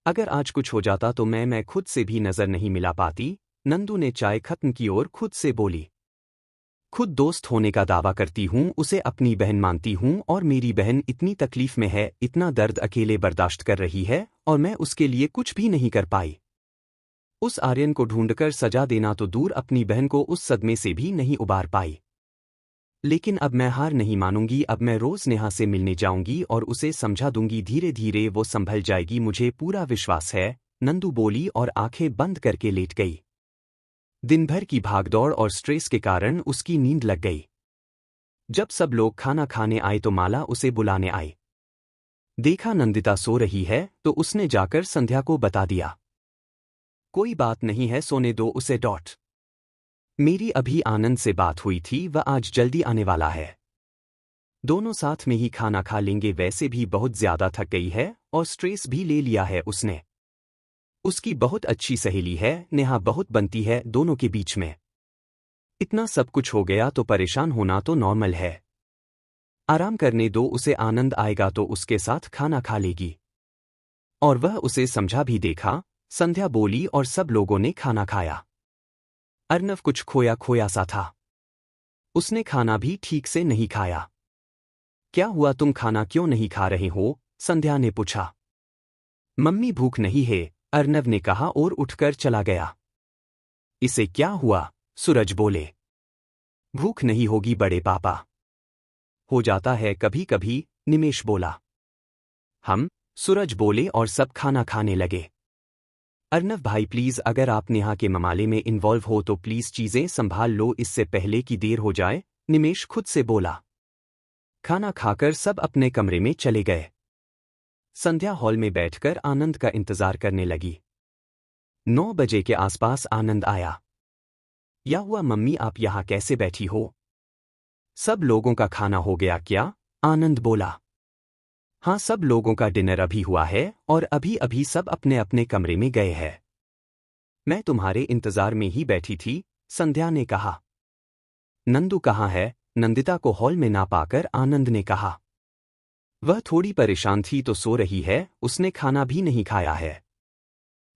अगर आज कुछ हो जाता तो मैं खुद से भी नजर नहीं मिला पाती, नंदू ने चाय खत्म की और खुद से बोली। खुद दोस्त होने का दावा करती हूँ उसे अपनी बहन मानती हूँ और मेरी बहन इतनी तकलीफ में है इतना दर्द अकेले बर्दाश्त कर रही है और मैं उसके लिए कुछ भी नहीं कर पाई। उस आर्यन को ढूंढकर सजा देना तो दूर अपनी बहन को उस सदमे से भी नहीं उबार पाई। लेकिन अब मैं हार नहीं मानूंगी अब मैं रोज नेहा से मिलने जाऊंगी और उसे समझा दूंगी धीरे धीरे वो संभल जाएगी मुझे पूरा विश्वास है, नंदू बोली और आंखें बंद करके लेट गई। दिन भर की भागदौड़ और स्ट्रेस के कारण उसकी नींद लग गई। जब सब लोग खाना खाने आए तो माला उसे बुलाने आई। देखा नंदिता सो रही है तो उसने जाकर संध्या को बता दिया। कोई बात नहीं है सोने दो उसे डॉट। मेरी अभी आनंद से बात हुई थी वह आज जल्दी आने वाला है। दोनों साथ में ही खाना खा लेंगे वैसे भी बहुत ज्यादा थक गई है और स्ट्रेस भी ले लिया है उसने। उसकी बहुत अच्छी सहेली है नेहा बहुत बनती है दोनों के बीच में। इतना सब कुछ हो गया तो परेशान होना तो नॉर्मल है। आराम करने दो उसे आनंद आएगा तो उसके साथ खाना खा लेगी। और वह उसे समझा भी देखा, संध्या बोली और सब लोगों ने खाना खाया। अर्नव कुछ खोया खोया सा था। उसने खाना भी ठीक से नहीं खाया। क्या हुआ तुम खाना क्यों नहीं खा रहे हो? संध्या ने पूछा। मम्मी भूख नहीं है, अर्नव ने कहा और उठकर चला गया। इसे क्या हुआ? सूरज बोले। भूख नहीं होगी बड़े पापा। हो जाता है कभी कभी, निमेश बोला। हम? सूरज बोले और सब खाना खाने लगे। अर्नव भाई प्लीज, अगर आप नेहा के मामले में इन्वॉल्व हो तो प्लीज चीजें संभाल लो इससे पहले कि देर हो जाए, निमेश खुद से बोला। खाना खाकर सब अपने कमरे में चले गए। संध्या हॉल में बैठकर आनंद का इंतजार करने लगी। 9 बजे के आसपास आनंद आया। या हुआ मम्मी, आप यहां कैसे बैठी हो? सब लोगों का खाना हो गया क्या? आनंद बोला। हाँ, सब लोगों का डिनर अभी हुआ है और अभी अभी सब अपने अपने कमरे में गए हैं। मैं तुम्हारे इंतजार में ही बैठी थी, संध्या ने कहा। नंदू कहाँ है? नंदिता को हॉल में ना पाकर आनंद ने कहा। वह थोड़ी परेशान थी तो सो रही है, उसने खाना भी नहीं खाया है।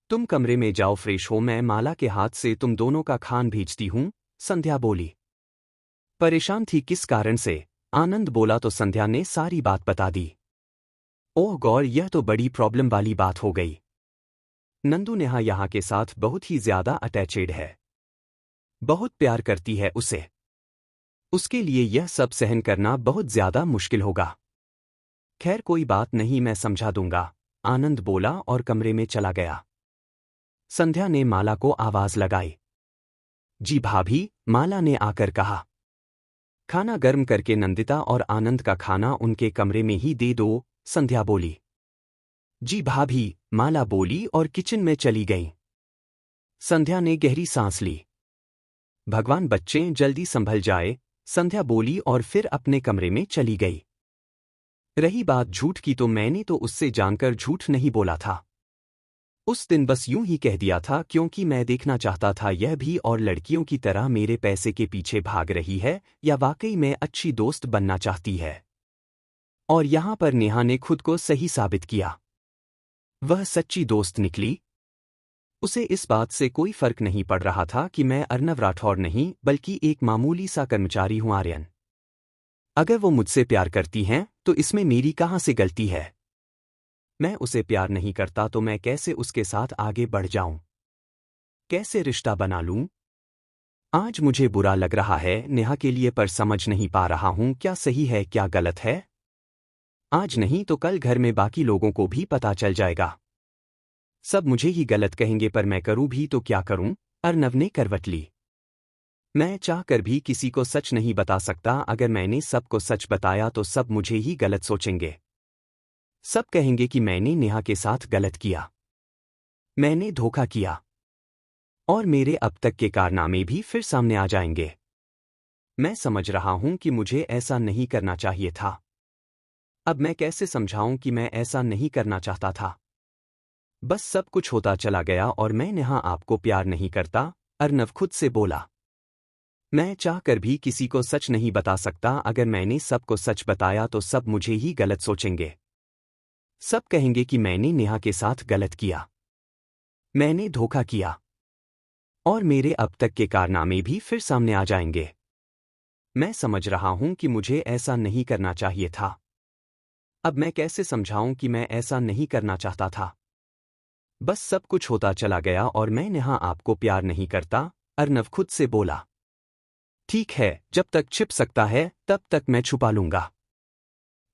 तुम कमरे में जाओ, फ्रेश हो, मैं माला के हाथ से तुम दोनों का खान भेजती हूँ, संध्या बोली। परेशान थी किस कारण से? आनंद बोला तो संध्या ने सारी बात बता दी। ओह गौर, यह तो बड़ी प्रॉब्लम वाली बात हो गई। नंदू नेहा यहाँ के साथ बहुत ही ज्यादा अटैचेड है, बहुत प्यार करती है उसे। उसके लिए यह सब सहन करना बहुत ज्यादा मुश्किल होगा। खैर कोई बात नहीं, मैं समझा दूंगा, आनंद बोला और कमरे में चला गया। संध्या ने माला को आवाज लगाई। जी भाभी, माला ने आकर कहा। खाना गर्म करके नंदिता और आनंद का खाना उनके कमरे में ही दे दो, संध्या बोली। जी भाभी, माला बोली और किचन में चली गई। संध्या ने गहरी सांस ली। भगवान बच्चे जल्दी संभल जाए, संध्या बोली और फिर अपने कमरे में चली गई। रही बात झूठ की, तो मैंने तो उससे जानकर झूठ नहीं बोला था। उस दिन बस यूं ही कह दिया था क्योंकि मैं देखना चाहता था यह भी और लड़कियों की तरह मेरे पैसे के पीछे भाग रही है या वाकई में अच्छी दोस्त बनना चाहती है। और यहां पर नेहा ने खुद को सही साबित किया। वह सच्ची दोस्त निकली। उसे इस बात से कोई फर्क नहीं पड़ रहा था कि मैं अर्नव राठौर नहीं बल्कि एक मामूली सा कर्मचारी हूं, आर्यन। अगर वो मुझसे प्यार करती हैं तो इसमें मेरी कहां से गलती है? मैं उसे प्यार नहीं करता तो मैं कैसे उसके साथ आगे बढ़ जाऊं? कैसे रिश्ता बना लूं? आज मुझे बुरा लग रहा है नेहा के लिए, पर समझ नहीं पा रहा हूं क्या सही है क्या गलत है। आज नहीं तो कल घर में बाकी लोगों को भी पता चल जाएगा। सब मुझे ही गलत कहेंगे, पर मैं करूं भी तो क्या करूं? अर्नव ने करवट ली। मैं चाहकर भी किसी को सच नहीं बता सकता। अगर मैंने सबको सच बताया तो सब मुझे ही गलत सोचेंगे। सब कहेंगे कि मैंने नेहा के साथ गलत किया, मैंने धोखा किया, और मेरे अब तक के कारनामे भी फिर सामने आ जाएंगे। मैं समझ रहा हूं कि मुझे ऐसा नहीं करना चाहिए था। अब मैं कैसे समझाऊं कि मैं ऐसा नहीं करना चाहता था? बस सब कुछ होता चला गया और मैं नेहा आपको प्यार नहीं करता, अर्नव खुद से बोला। मैं चाहकर भी किसी को सच नहीं बता सकता। अगर मैंने सबको सच बताया तो सब मुझे ही गलत सोचेंगे। सब कहेंगे कि मैंने नेहा के साथ गलत किया, मैंने धोखा किया, और मेरे अब तक के कारनामे भी फिर सामने आ जाएंगे। मैं समझ रहा हूं कि मुझे ऐसा नहीं करना चाहिए था। अब मैं कैसे समझाऊं कि मैं ऐसा नहीं करना चाहता था? बस सब कुछ होता चला गया और मैं नेहा आपको प्यार नहीं करता, अर्नव खुद से बोला। ठीक है, जब तक छिप सकता है तब तक मैं छुपा लूंगा।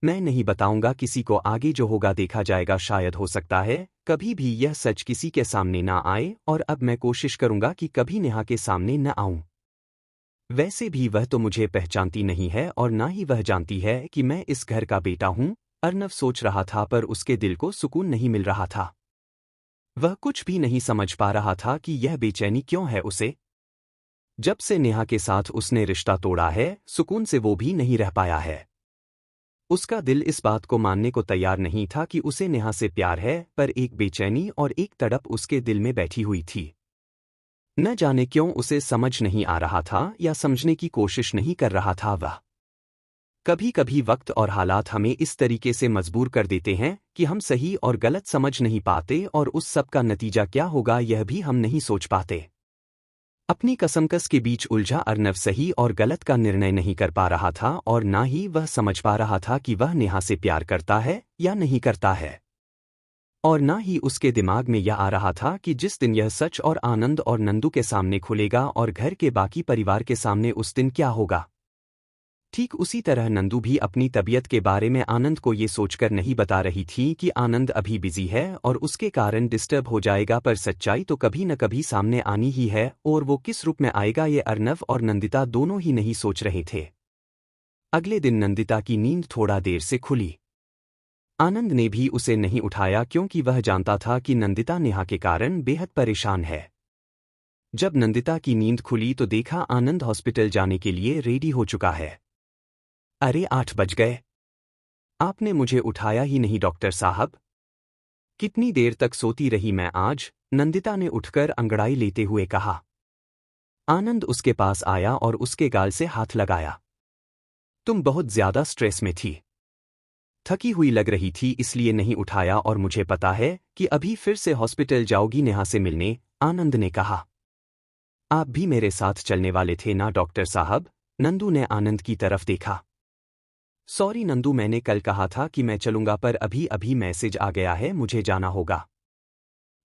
मैं नहीं बताऊंगा किसी को, आगे जो होगा देखा जाएगा। शायद हो सकता है कभी भी यह सच किसी के सामने ना आए, और अब मैं कोशिश करूंगा कि कभी नेहा के सामने न आऊं। वैसे भी वह तो मुझे पहचानती नहीं है और ना ही वह जानती है कि मैं इस घर का बेटा हूं, अर्नव सोच रहा था, पर उसके दिल को सुकून नहीं मिल रहा था। वह कुछ भी नहीं समझ पा रहा था कि यह बेचैनी क्यों है उसे। जब से नेहा के साथ उसने रिश्ता तोड़ा है, सुकून से वो भी नहीं रह पाया है। उसका दिल इस बात को मानने को तैयार नहीं था कि उसे नेहा से प्यार है, पर एक बेचैनी और एक तड़प उसके दिल में बैठी हुई थी। न जाने क्यों उसे समझ नहीं आ रहा था या समझने की कोशिश नहीं कर रहा था वह। कभी कभी वक्त और हालात हमें इस तरीके से मजबूर कर देते हैं कि हम सही और गलत समझ नहीं पाते, और उस सब का नतीजा क्या होगा यह भी हम नहीं सोच पाते। अपनी कसमकस के बीच उलझा अर्नव सही और गलत का निर्णय नहीं कर पा रहा था, और ना ही वह समझ पा रहा था कि वह नेहा से प्यार करता है या नहीं करता है। और ना ही उसके दिमाग में यह आ रहा था कि जिस दिन यह सच और आनंद और नंदू के सामने खुलेगा और घर के बाकी परिवार के सामने, उस दिन क्या होगा। ठीक उसी तरह नंदू भी अपनी तबीयत के बारे में आनंद को ये सोचकर नहीं बता रही थी कि आनंद अभी बिजी है और उसके कारण डिस्टर्ब हो जाएगा, पर सच्चाई तो कभी न कभी सामने आनी ही है और वो किस रूप में आएगा ये अर्नव और नंदिता दोनों ही नहीं सोच रहे थे। अगले दिन नंदिता की नींद थोड़ा देर से खुली। आनंद ने भी उसे नहीं उठाया क्योंकि वह जानता था कि नंदिता नेहा के कारण बेहद परेशान है। जब नंदिता की नींद खुली तो देखा आनंद हॉस्पिटल जाने के लिए रेडी हो चुका है। अरे 8 बज गए, आपने मुझे उठाया ही नहीं डॉक्टर साहब। कितनी देर तक सोती रही मैं आज, नंदिता ने उठकर अंगड़ाई लेते हुए कहा। आनंद उसके पास आया और उसके गाल से हाथ लगाया। तुम बहुत ज्यादा स्ट्रेस में थी, थकी हुई लग रही थी, इसलिए नहीं उठाया और मुझे पता है कि अभी फिर से हॉस्पिटल जाओगी नेहा से मिलने, आनंद ने कहा। आप भी मेरे साथ चलने वाले थे ना डॉक्टर साहब, नंदू ने आनंद की तरफ देखा। सॉरी नंदू, मैंने कल कहा था कि मैं चलूंगा पर अभी अभी मैसेज आ गया है, मुझे जाना होगा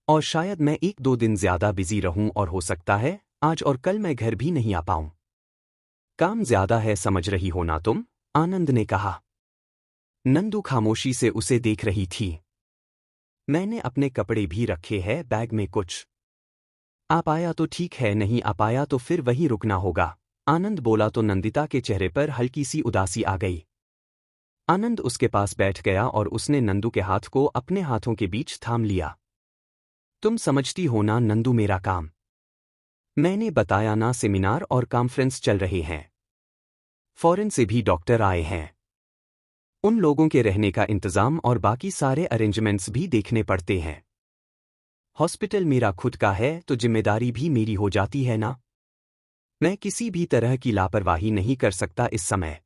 और शायद मैं 1-2 दिन ज्यादा बिजी रहूं और हो सकता है आज और कल मैं घर भी नहीं आ पाऊं। काम ज्यादा है, समझ रही हो ना तुम, आनंद ने कहा। नंदू खामोशी से उसे देख रही थी। मैंने अपने कपड़े भी रखे हैं बैग में, कुछ आ पाया तो ठीक है, नहीं आ पाया तो फिर वहीं रुकना होगा, आनंद बोला तो नंदिता के चेहरे पर हल्की सी उदासी आ गई। आनंद उसके पास बैठ गया और उसने नंदू के हाथ को अपने हाथों के बीच थाम लिया। तुम समझती हो ना नंदू मेरा काम, मैंने बताया ना सेमिनार और कॉन्फ्रेंस चल रहे हैं, फॉरेन से भी डॉक्टर आए हैं, उन लोगों के रहने का इंतजाम और बाकी सारे अरेंजमेंट्स भी देखने पड़ते हैं। हॉस्पिटल मेरा खुद का है तो जिम्मेदारी भी मेरी हो जाती है ना, मैं किसी भी तरह की लापरवाही नहीं कर सकता इस समय।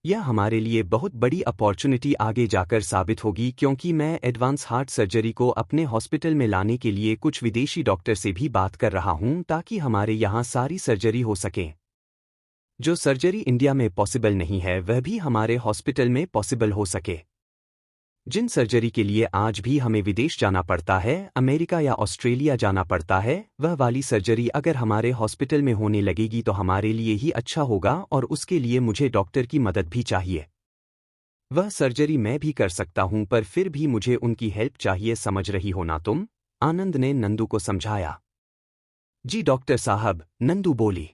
यह हमारे लिए बहुत बड़ी अपॉर्चुनिटी आगे जाकर साबित होगी क्योंकि मैं एडवांस हार्ट सर्जरी को अपने हॉस्पिटल में लाने के लिए कुछ विदेशी डॉक्टर से भी बात कर रहा हूं ताकि हमारे यहाँ सारी सर्जरी हो सके। जो सर्जरी इंडिया में पॉसिबल नहीं है वह भी हमारे हॉस्पिटल में पॉसिबल हो सके। जिन सर्जरी के लिए आज भी हमें विदेश जाना पड़ता है, अमेरिका या ऑस्ट्रेलिया जाना पड़ता है, वह वाली सर्जरी अगर हमारे हॉस्पिटल में होने लगेगी तो हमारे लिए ही अच्छा होगा और उसके लिए मुझे डॉक्टर की मदद भी चाहिए। वह सर्जरी मैं भी कर सकता हूं पर फिर भी मुझे उनकी हेल्प चाहिए, समझ रही हो ना तुम, आनंद ने नंदू को समझाया। जी डॉक्टर साहब, नंदू बोली।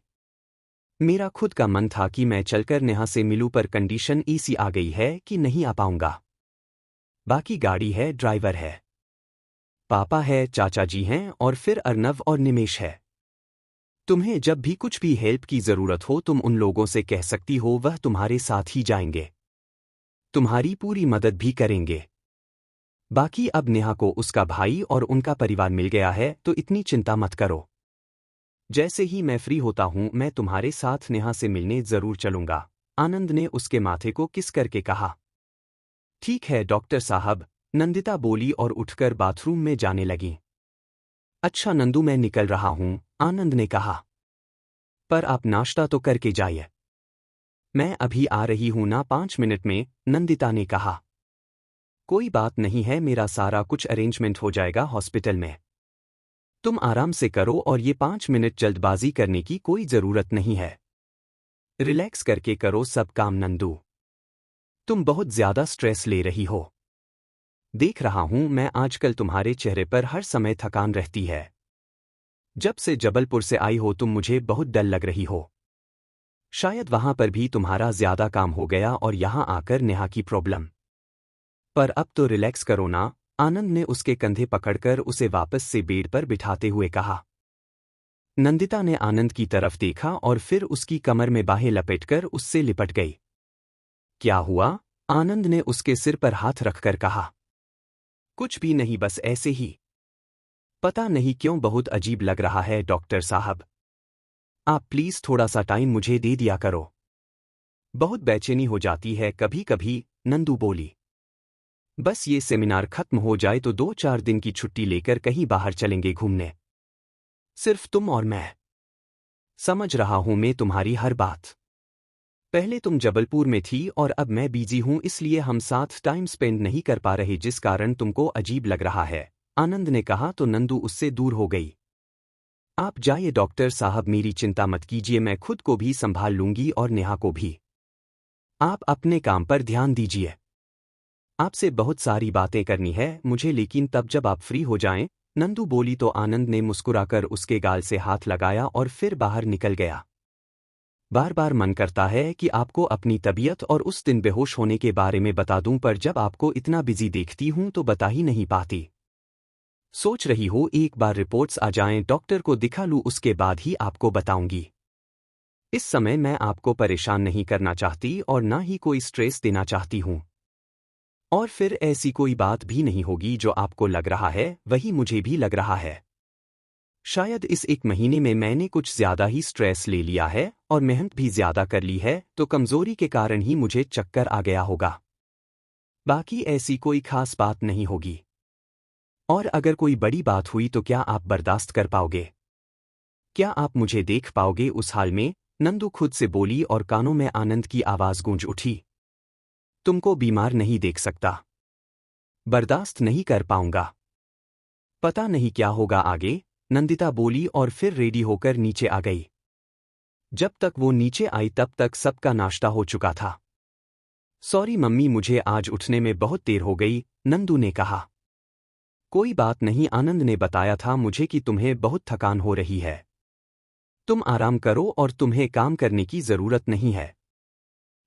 मेरा खुद का मन था कि मैं चलकर नेहा से मिलूं पर कंडीशन ऐसी आ गई है कि नहीं आ पाऊंगा। बाकी गाड़ी है, ड्राइवर है, पापा है, चाचा जी हैं और फिर अर्नव और निमेश है। तुम्हें जब भी कुछ भी हेल्प की जरूरत हो तुम उन लोगों से कह सकती हो, वह तुम्हारे साथ ही जाएंगे, तुम्हारी पूरी मदद भी करेंगे। बाकी अब नेहा को उसका भाई और उनका परिवार मिल गया है तो इतनी चिंता मत करो। जैसे ही मैं फ्री होता हूं मैं तुम्हारे साथ नेहा से मिलने जरूर चलूंगा, आनंद ने उसके माथे को किस करके कहा। ठीक है डॉक्टर साहब, नंदिता बोली और उठकर बाथरूम में जाने लगी। अच्छा नंदू, मैं निकल रहा हूं, आनंद ने कहा। पर आप नाश्ता तो करके जाइए। मैं अभी आ रही हूं ना 5 मिनट में, नंदिता ने कहा। कोई बात नहीं है, मेरा सारा कुछ अरेंजमेंट हो जाएगा हॉस्पिटल में, तुम आराम से करो और ये 5 मिनट जल्दबाजी करने की कोई जरूरत नहीं है, रिलैक्स करके करो सब काम नंदू। तुम बहुत ज्यादा स्ट्रेस ले रही हो, देख रहा हूं मैं आजकल तुम्हारे चेहरे पर हर समय थकान रहती है। जब से जबलपुर से आई हो तुम मुझे बहुत डल लग रही हो, शायद वहां पर भी तुम्हारा ज्यादा काम हो गया और यहां आकर नेहा की प्रॉब्लम। पर अब तो रिलैक्स करो ना, आनंद ने उसके कंधे पकड़कर उसे वापस से बेड पर बिठाते हुए कहा। नंदिता ने आनंद की तरफ देखा और फिर उसकी कमर में बाहें लपेटकर उससे लिपट गई। क्या हुआ? आनंद ने उसके सिर पर हाथ रखकर कहा। कुछ भी नहीं, बस ऐसे ही। पता नहीं क्यों बहुत अजीब लग रहा है डॉक्टर साहब, आप प्लीज थोड़ा सा टाइम मुझे दे दिया करो, बहुत बेचैनी हो जाती है कभी कभी, नंदू बोली। बस ये सेमिनार खत्म हो जाए तो 2-4 दिन की छुट्टी लेकर कहीं बाहर चलेंगे घूमने, सिर्फ तुम और मैं। समझ रहा हूं मैं तुम्हारी हर बात, पहले तुम जबलपुर में थी और अब मैं बिजी हूं इसलिए हम साथ टाइम स्पेंड नहीं कर पा रहे जिस कारण तुमको अजीब लग रहा है, आनंद ने कहा तो नंदू उससे दूर हो गई। आप जाइए डॉक्टर साहब, मेरी चिंता मत कीजिए, मैं खुद को भी संभाल लूंगी और नेहा को भी। आप अपने काम पर ध्यान दीजिए। आपसे बहुत सारी बातें करनी है मुझे, लेकिन तब जब आप फ्री हो जाएं, नंदू बोली तो आनंद ने मुस्कुराकर उसके गाल से हाथ लगाया और फिर बाहर निकल गया। बार बार मन करता है कि आपको अपनी तबीयत और उस दिन बेहोश होने के बारे में बता दूं, पर जब आपको इतना बिजी देखती हूं तो बता ही नहीं पाती। सोच रही हो एक बार रिपोर्ट्स आ जाएं, डॉक्टर को दिखा लूं, उसके बाद ही आपको बताऊंगी। इस समय मैं आपको परेशान नहीं करना चाहती और ना ही कोई स्ट्रेस देना चाहती हूं। और फिर ऐसी कोई बात भी नहीं होगी जो आपको लग रहा है वही मुझे भी लग रहा है। शायद इस एक महीने में मैंने कुछ ज्यादा ही स्ट्रेस ले लिया है और मेहनत भी ज्यादा कर ली है, तो कमजोरी के कारण ही मुझे चक्कर आ गया होगा। बाकी ऐसी कोई खास बात नहीं होगी। और अगर कोई बड़ी बात हुई तो क्या आप बर्दाश्त कर पाओगे? क्या आप मुझे देख पाओगे उस हाल में? नंदू खुद से बोली और कानों में आनंद की आवाज गूंज उठी। तुमको बीमार नहीं देख सकता। बर्दाश्त नहीं कर पाऊंगा। पता नहीं क्या होगा आगे, नंदिता बोली और फिर रेडी होकर नीचे आ गई। जब तक वो नीचे आई तब तक सबका नाश्ता हो चुका था। सॉरी मम्मी, मुझे आज उठने में बहुत देर हो गई, नंदू ने कहा। कोई बात नहीं, आनंद ने बताया था मुझे कि तुम्हें बहुत थकान हो रही है। तुम आराम करो और तुम्हें काम करने की जरूरत नहीं है।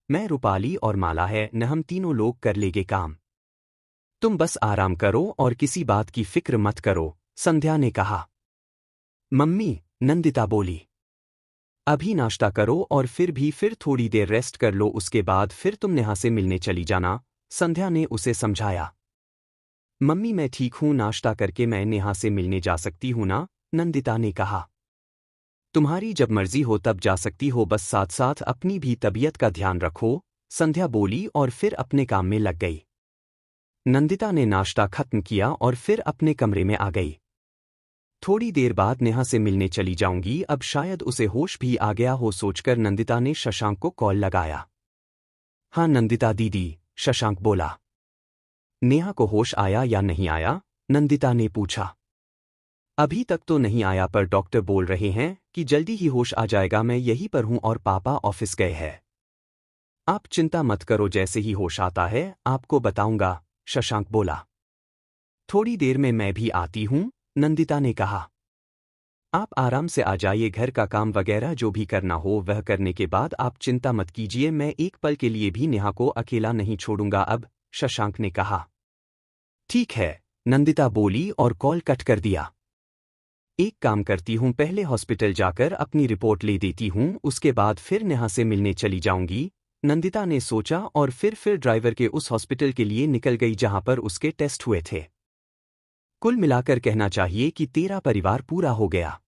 मैं, रूपाली और माला है न, हम तीनों लोग कर लेंगे काम। तुम बस आराम करो और किसी बात की फिक्र मत करो, संध्या ने कहा। मम्मी, नंदिता बोली। अभी नाश्ता करो और फिर थोड़ी देर रेस्ट कर लो, उसके बाद फिर तुम नेहा से मिलने चली जाना, संध्या ने उसे समझाया। मम्मी मैं ठीक हूं, नाश्ता करके मैं नेहा से मिलने जा सकती हूं ना, नंदिता ने कहा। तुम्हारी जब मर्जी हो तब जा सकती हो, बस साथ साथ अपनी भी तबीयत का ध्यान रखो, संध्या बोली और फिर अपने काम में लग गई। नंदिता ने नाश्ता खत्म किया और फिर अपने कमरे में आ गई। थोड़ी देर बाद नेहा से मिलने चली जाऊंगी, अब शायद उसे होश भी आ गया हो, सोचकर नंदिता ने शशांक को कॉल लगाया। हाँ नंदिता दीदी, शशांक बोला। नेहा को होश आया या नहीं आया? नंदिता ने पूछा। अभी तक तो नहीं आया, पर डॉक्टर बोल रहे हैं कि जल्दी ही होश आ जाएगा, मैं यहीं पर हूं और पापा ऑफिस गए हैं। आप चिंता मत करो, जैसे ही होश आता है आपको बताऊंगा, शशांक बोला। थोड़ी देर में मैं भी आती हूं, नंदिता ने कहा। आप आराम से आ जाइए, घर का काम वगैरह जो भी करना हो वह करने के बाद आप चिंता मत कीजिए, मैं एक पल के लिए भी नेहा को अकेला नहीं छोड़ूंगा अब, शशांक ने कहा। ठीक है, नंदिता बोली और कॉल कट कर दिया। एक काम करती हूं, पहले हॉस्पिटल जाकर अपनी रिपोर्ट ले देती हूं, उसके बाद फिर नेहा से मिलने चली जाऊंगी, नंदिता ने सोचा और फिर ड्राइवर के उस हॉस्पिटल के लिए निकल गई जहां पर उसके टेस्ट हुए थे। कुल मिलाकर कहना चाहिए कि तेरा परिवार पूरा हो गया।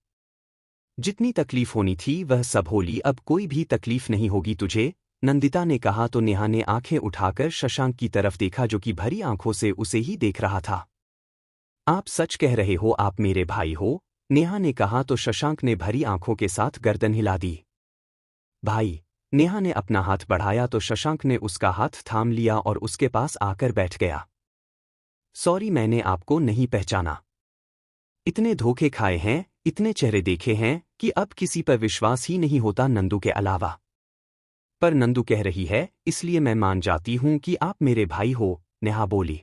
जितनी तकलीफ होनी थी वह सब होली, अब कोई भी तकलीफ नहीं होगी तुझे, नंदिता ने कहा तो नेहा ने आंखें उठाकर शशांक की तरफ देखा जो कि भरी आंखों से उसे ही देख रहा था। आप सच कह रहे हो, आप मेरे भाई हो, नेहा ने कहा तो शशांक ने भरी आंखों के साथ गर्दन हिला दी। भाई, नेहा ने अपना हाथ बढ़ाया तो शशांक ने उसका हाथ थाम लिया और उसके पास आकर बैठ गया। सॉरी, मैंने आपको नहीं पहचाना। इतने धोखे खाए हैं, इतने चेहरे देखे हैं कि अब किसी पर विश्वास ही नहीं होता नंदू के अलावा। पर नंदू कह रही है इसलिए मैं मान जाती हूं कि आप मेरे भाई हो, नेहा बोली।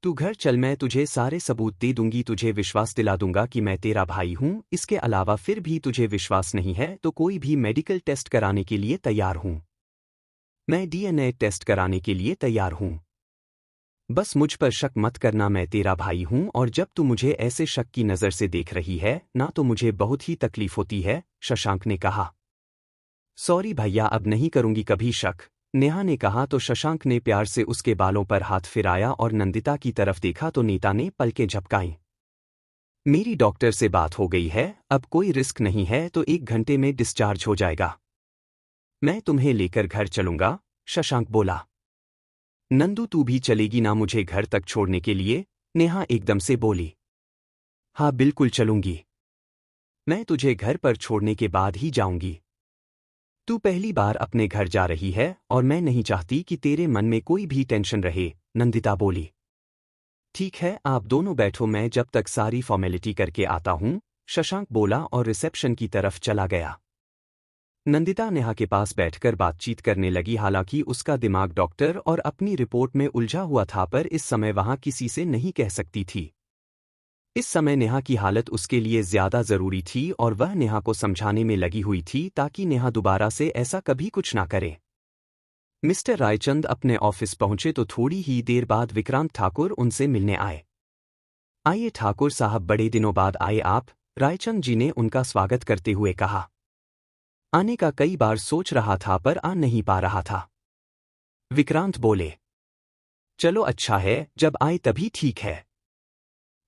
तू घर चल, मैं तुझे सारे सबूत दे दूंगी, तुझे विश्वास दिला दूंगा कि मैं तेरा भाई हूं, इसके अलावा फिर भी तुझे विश्वास नहीं है तो कोई भी मेडिकल टेस्ट कराने के लिए तैयार हूं। मैं डीएनए टेस्ट कराने के लिए तैयार हूं। बस मुझ पर शक मत करना, मैं तेरा भाई हूं और जब तू मुझे ऐसे शक की नज़र से देख रही है ना तो मुझे बहुत ही तकलीफ होती है, शशांक ने कहा। सॉरी भैया, अब नहीं करूंगी कभी शक, नेहा ने कहा तो शशांक ने प्यार से उसके बालों पर हाथ फिराया और नंदिता की तरफ देखा तो नीता ने पलकें झपकाईं। मेरी डॉक्टर से बात हो गई है, अब कोई रिस्क नहीं है तो 1 घंटे में डिस्चार्ज हो जाएगा। मैं तुम्हें लेकर घर चलूंगा, शशांक बोला। नंदू तू भी चलेगी ना मुझे घर तक छोड़ने के लिए? नेहा एकदम से बोली। हाँ बिल्कुल चलूंगी। मैं तुझे घर पर छोड़ने के बाद ही जाऊंगी। तू पहली बार अपने घर जा रही है और मैं नहीं चाहती कि तेरे मन में कोई भी टेंशन रहे, नंदिता बोली। ठीक है, आप दोनों बैठो, मैं जब तक सारी फॉर्मेलिटी करके आता हूं, शशांक बोला और रिसेप्शन की तरफ चला गया। नंदिता नेहा के पास बैठकर बातचीत करने लगी। हालांकि उसका दिमाग डॉक्टर और अपनी रिपोर्ट में उलझा हुआ था, पर इस समय वहां किसी से नहीं कह सकती थी। इस समय नेहा की हालत उसके लिए ज्यादा जरूरी थी और वह नेहा को समझाने में लगी हुई थी ताकि नेहा दोबारा से ऐसा कभी कुछ ना करे। मिस्टर रायचंद अपने ऑफिस पहुंचे तो थोड़ी ही देर बाद विक्रांत ठाकुर उनसे मिलने आए। आइए ठाकुर साहब, बड़े दिनों बाद आए आप, रायचंद जी ने उनका स्वागत करते हुए कहा। आने का कई बार सोच रहा था पर आ नहीं पा रहा था। विक्रांत बोले। चलो अच्छा है, जब आए तभी ठीक है।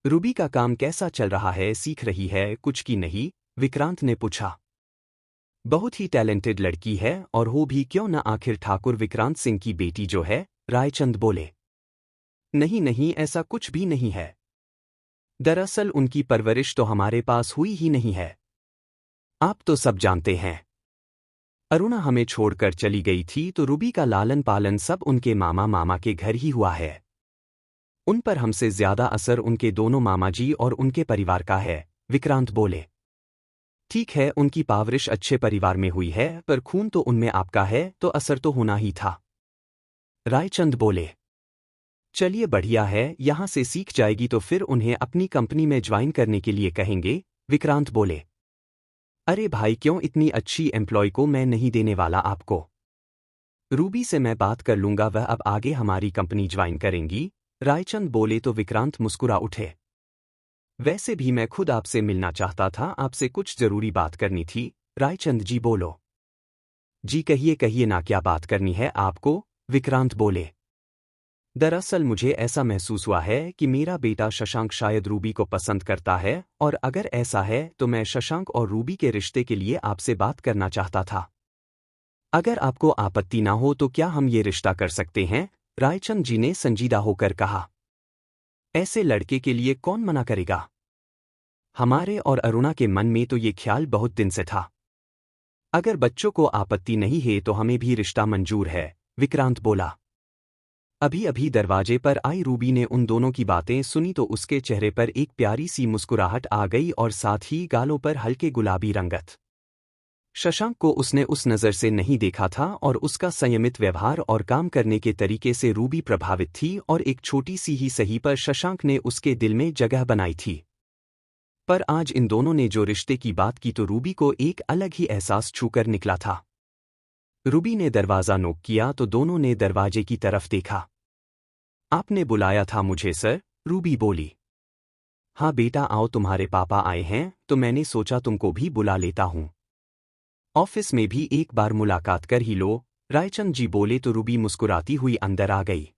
रूबी का काम कैसा चल रहा है, सीख रही है कुछ की नहीं? विक्रांत ने पूछा। बहुत ही टैलेंटेड लड़की है, और हो भी क्यों न, आखिर ठाकुर विक्रांत सिंह की बेटी जो है। रायचंद बोले। नहीं नहीं, ऐसा कुछ भी नहीं है। दरअसल उनकी परवरिश तो हमारे पास हुई ही नहीं है। आप तो सब जानते हैं। अरुणा हमें छोड़कर चली गई थी तो रूबी का लालन पालन सब उनके मामा के घर ही हुआ है। उन पर हमसे ज्यादा असर उनके दोनों मामा जी और उनके परिवार का है। विक्रांत बोले। ठीक है, उनकी परवरिश अच्छे परिवार में हुई है, पर खून तो उनमें आपका है तो असर तो होना ही था। रायचंद बोले। चलिए बढ़िया है, यहां से सीख जाएगी तो फिर उन्हें अपनी कंपनी में ज्वाइन करने के लिए कहेंगे। विक्रांत बोले। अरे भाई, क्यों, इतनी अच्छी एम्प्लॉय को मैं नहीं देने वाला आपको। रूबी से मैं बात कर लूंगा, वह अब आगे हमारी कंपनी ज्वाइन करेंगी। रायचंद बोले तो विक्रांत मुस्कुरा उठे। वैसे भी मैं खुद आपसे मिलना चाहता था, आपसे कुछ जरूरी बात करनी थी। रायचंद जी बोलो। जी कहिए कहिए ना, क्या बात करनी है आपको? विक्रांत बोले। दरअसल मुझे ऐसा महसूस हुआ है कि मेरा बेटा शशांक शायद रूबी को पसंद करता है, और अगर ऐसा है तो मैं शशांक और रूबी के रिश्ते के लिए आपसे बात करना चाहता था। अगर आपको आपत्ति ना हो तो क्या हम ये रिश्ता कर सकते हैं? रायचंद जी ने संजीदा होकर कहा। ऐसे लड़के के लिए कौन मना करेगा? हमारे और अरुणा के मन में तो ये ख्याल बहुत दिन से था। अगर बच्चों को आपत्ति नहीं है तो हमें भी रिश्ता मंजूर है। विक्रांत बोला। अभी अभी दरवाजे पर आई रूबी ने उन दोनों की बातें सुनी तो उसके चेहरे पर एक प्यारी सी मुस्कुराहट आ गई और साथ ही गालों पर हल्के गुलाबी रंगत। शशांक को उसने उस नज़र से नहीं देखा था और उसका संयमित व्यवहार और काम करने के तरीके से रूबी प्रभावित थी, और एक छोटी सी ही सही पर शशांक ने उसके दिल में जगह बनाई थी। पर आज इन दोनों ने जो रिश्ते की बात की तो रूबी को एक अलग ही एहसास छूकर निकला था। रूबी ने दरवाज़ा नॉक किया तो दोनों ने दरवाजे की तरफ देखा। आपने बुलाया था मुझे सर? रूबी बोली। हाँ बेटा आओ, तुम्हारे पापा आए हैं तो मैंने सोचा तुमको भी बुला लेता हूँ। ऑफिस में भी एक बार मुलाकात कर ही लो। रायचंद जी बोले तो रूबी मुस्कुराती हुई अंदर आ गई।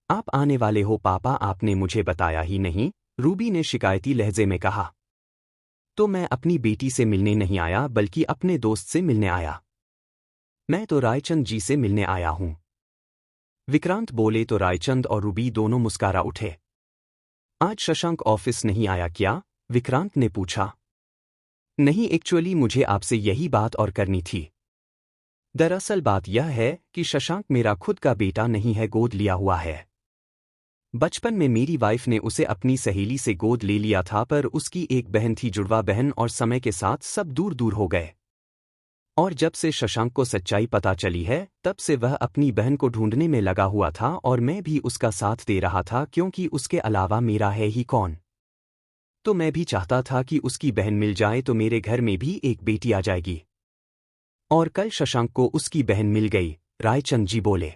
आप आने वाले हो पापा, आपने मुझे बताया ही नहीं। रूबी ने शिकायती लहजे में कहा। तो मैं अपनी बेटी से मिलने नहीं आया बल्कि अपने दोस्त से मिलने आया। मैं तो रायचंद जी से मिलने आया हूं। विक्रांत बोले तो रायचंद और रूबी दोनों मुस्कारा उठे। आज शशांक ऑफिस नहीं आया क्या? विक्रांत ने पूछा। नहीं, एक्चुअली मुझे आपसे यही बात और करनी थी। दरअसल बात यह है कि शशांक मेरा खुद का बेटा नहीं है, गोद लिया हुआ है। बचपन में मेरी वाइफ ने उसे अपनी सहेली से गोद ले लिया था, पर उसकी एक बहन थी, जुड़वा बहन, और समय के साथ सब दूर दूर हो गए। और जब से शशांक को सच्चाई पता चली है तब से वह अपनी बहन को ढूंढने में लगा हुआ था, और मैं भी उसका साथ दे रहा था क्योंकि उसके अलावा मेरा है ही कौन। तो मैं भी चाहता था कि उसकी बहन मिल जाए तो मेरे घर में भी एक बेटी आ जाएगी। और कल शशांक को उसकी बहन मिल गई। रायचंद जी बोले।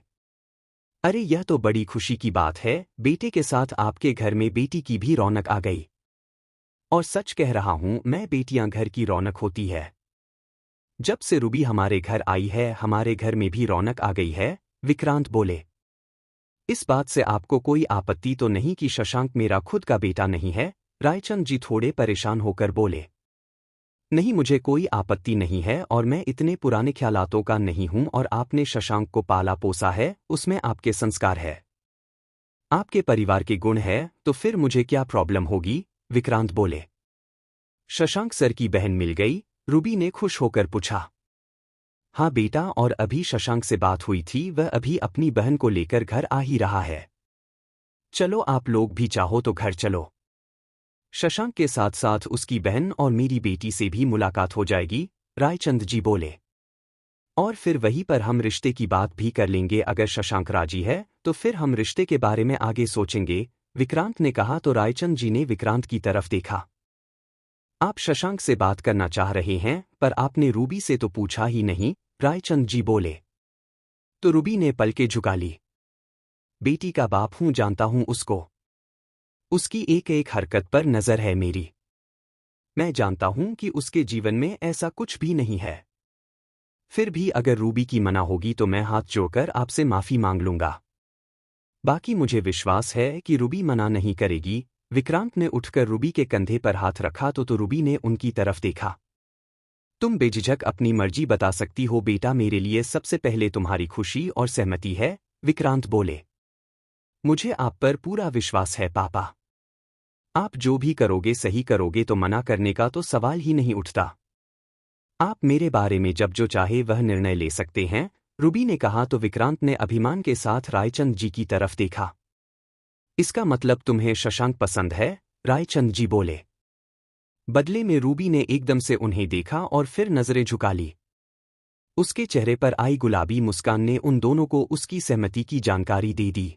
अरे यह तो बड़ी खुशी की बात है, बेटे के साथ आपके घर में बेटी की भी रौनक आ गई। और सच कह रहा हूं मैं, बेटियां घर की रौनक होती है। जब से रूबी हमारे घर आई है हमारे घर में भी रौनक आ गई है। विक्रांत बोले। इस बात से आपको कोई आपत्ति तो नहीं कि शशांक मेरा खुद का बेटा नहीं है? रायचंद जी थोड़े परेशान होकर बोले। नहीं, मुझे कोई आपत्ति नहीं है, और मैं इतने पुराने ख्यालातों का नहीं हूं, और आपने शशांक को पाला पोसा है, उसमें आपके संस्कार है, आपके परिवार के गुण है, तो फिर मुझे क्या प्रॉब्लम होगी? विक्रांत बोले। शशांक सर की बहन मिल गई? रूबी ने खुश होकर पूछा। हाँ बेटा, और अभी शशांक से बात हुई थी, वह अभी अपनी बहन को लेकर घर आ ही रहा है। चलो आप लोग भी चाहो तो घर चलो। शशांक के साथ साथ उसकी बहन और मेरी बेटी से भी मुलाकात हो जाएगी। रायचंद जी बोले। और फिर वहीं पर हम रिश्ते की बात भी कर लेंगे। अगर शशांक राजी है तो फिर हम रिश्ते के बारे में आगे सोचेंगे, विक्रांत ने कहा। तो रायचंद जी ने विक्रांत की तरफ देखा। आप शशांक से बात करना चाह रहे हैं, पर आपने रूबी से तो पूछा ही नहीं, रायचंद जी बोले। तो रूबी ने पलकें झुका ली। बेटी का बाप हूं, जानता हूं उसको। उसकी एक एक हरकत पर नजर है मेरी। मैं जानता हूं कि उसके जीवन में ऐसा कुछ भी नहीं है। फिर भी अगर रूबी की मना होगी तो मैं हाथ जोड़कर आपसे माफी मांग लूंगा। बाकी मुझे विश्वास है कि रूबी मना नहीं करेगी। विक्रांत ने उठकर रूबी के कंधे पर हाथ रखा तो रूबी ने उनकी तरफ देखा। तुम बेझिझक अपनी मर्जी बता सकती हो बेटा, मेरे लिए सबसे पहले तुम्हारी खुशी और सहमति है, विक्रांत बोले। मुझे आप पर पूरा विश्वास है पापा। आप जो भी करोगे सही करोगे, तो मना करने का तो सवाल ही नहीं उठता। आप मेरे बारे में जब जो चाहे वह निर्णय ले सकते हैं, रूबी ने कहा। तो विक्रांत ने अभिमान के साथ रायचंद जी की तरफ देखा। इसका मतलब तुम्हें शशांक पसंद है, रायचंद जी बोले। बदले में रूबी ने एकदम से उन्हें देखा और फिर नजरें झुका ली। उसके चेहरे पर आई गुलाबी मुस्कान ने उन दोनों को उसकी सहमति की जानकारी दे दी।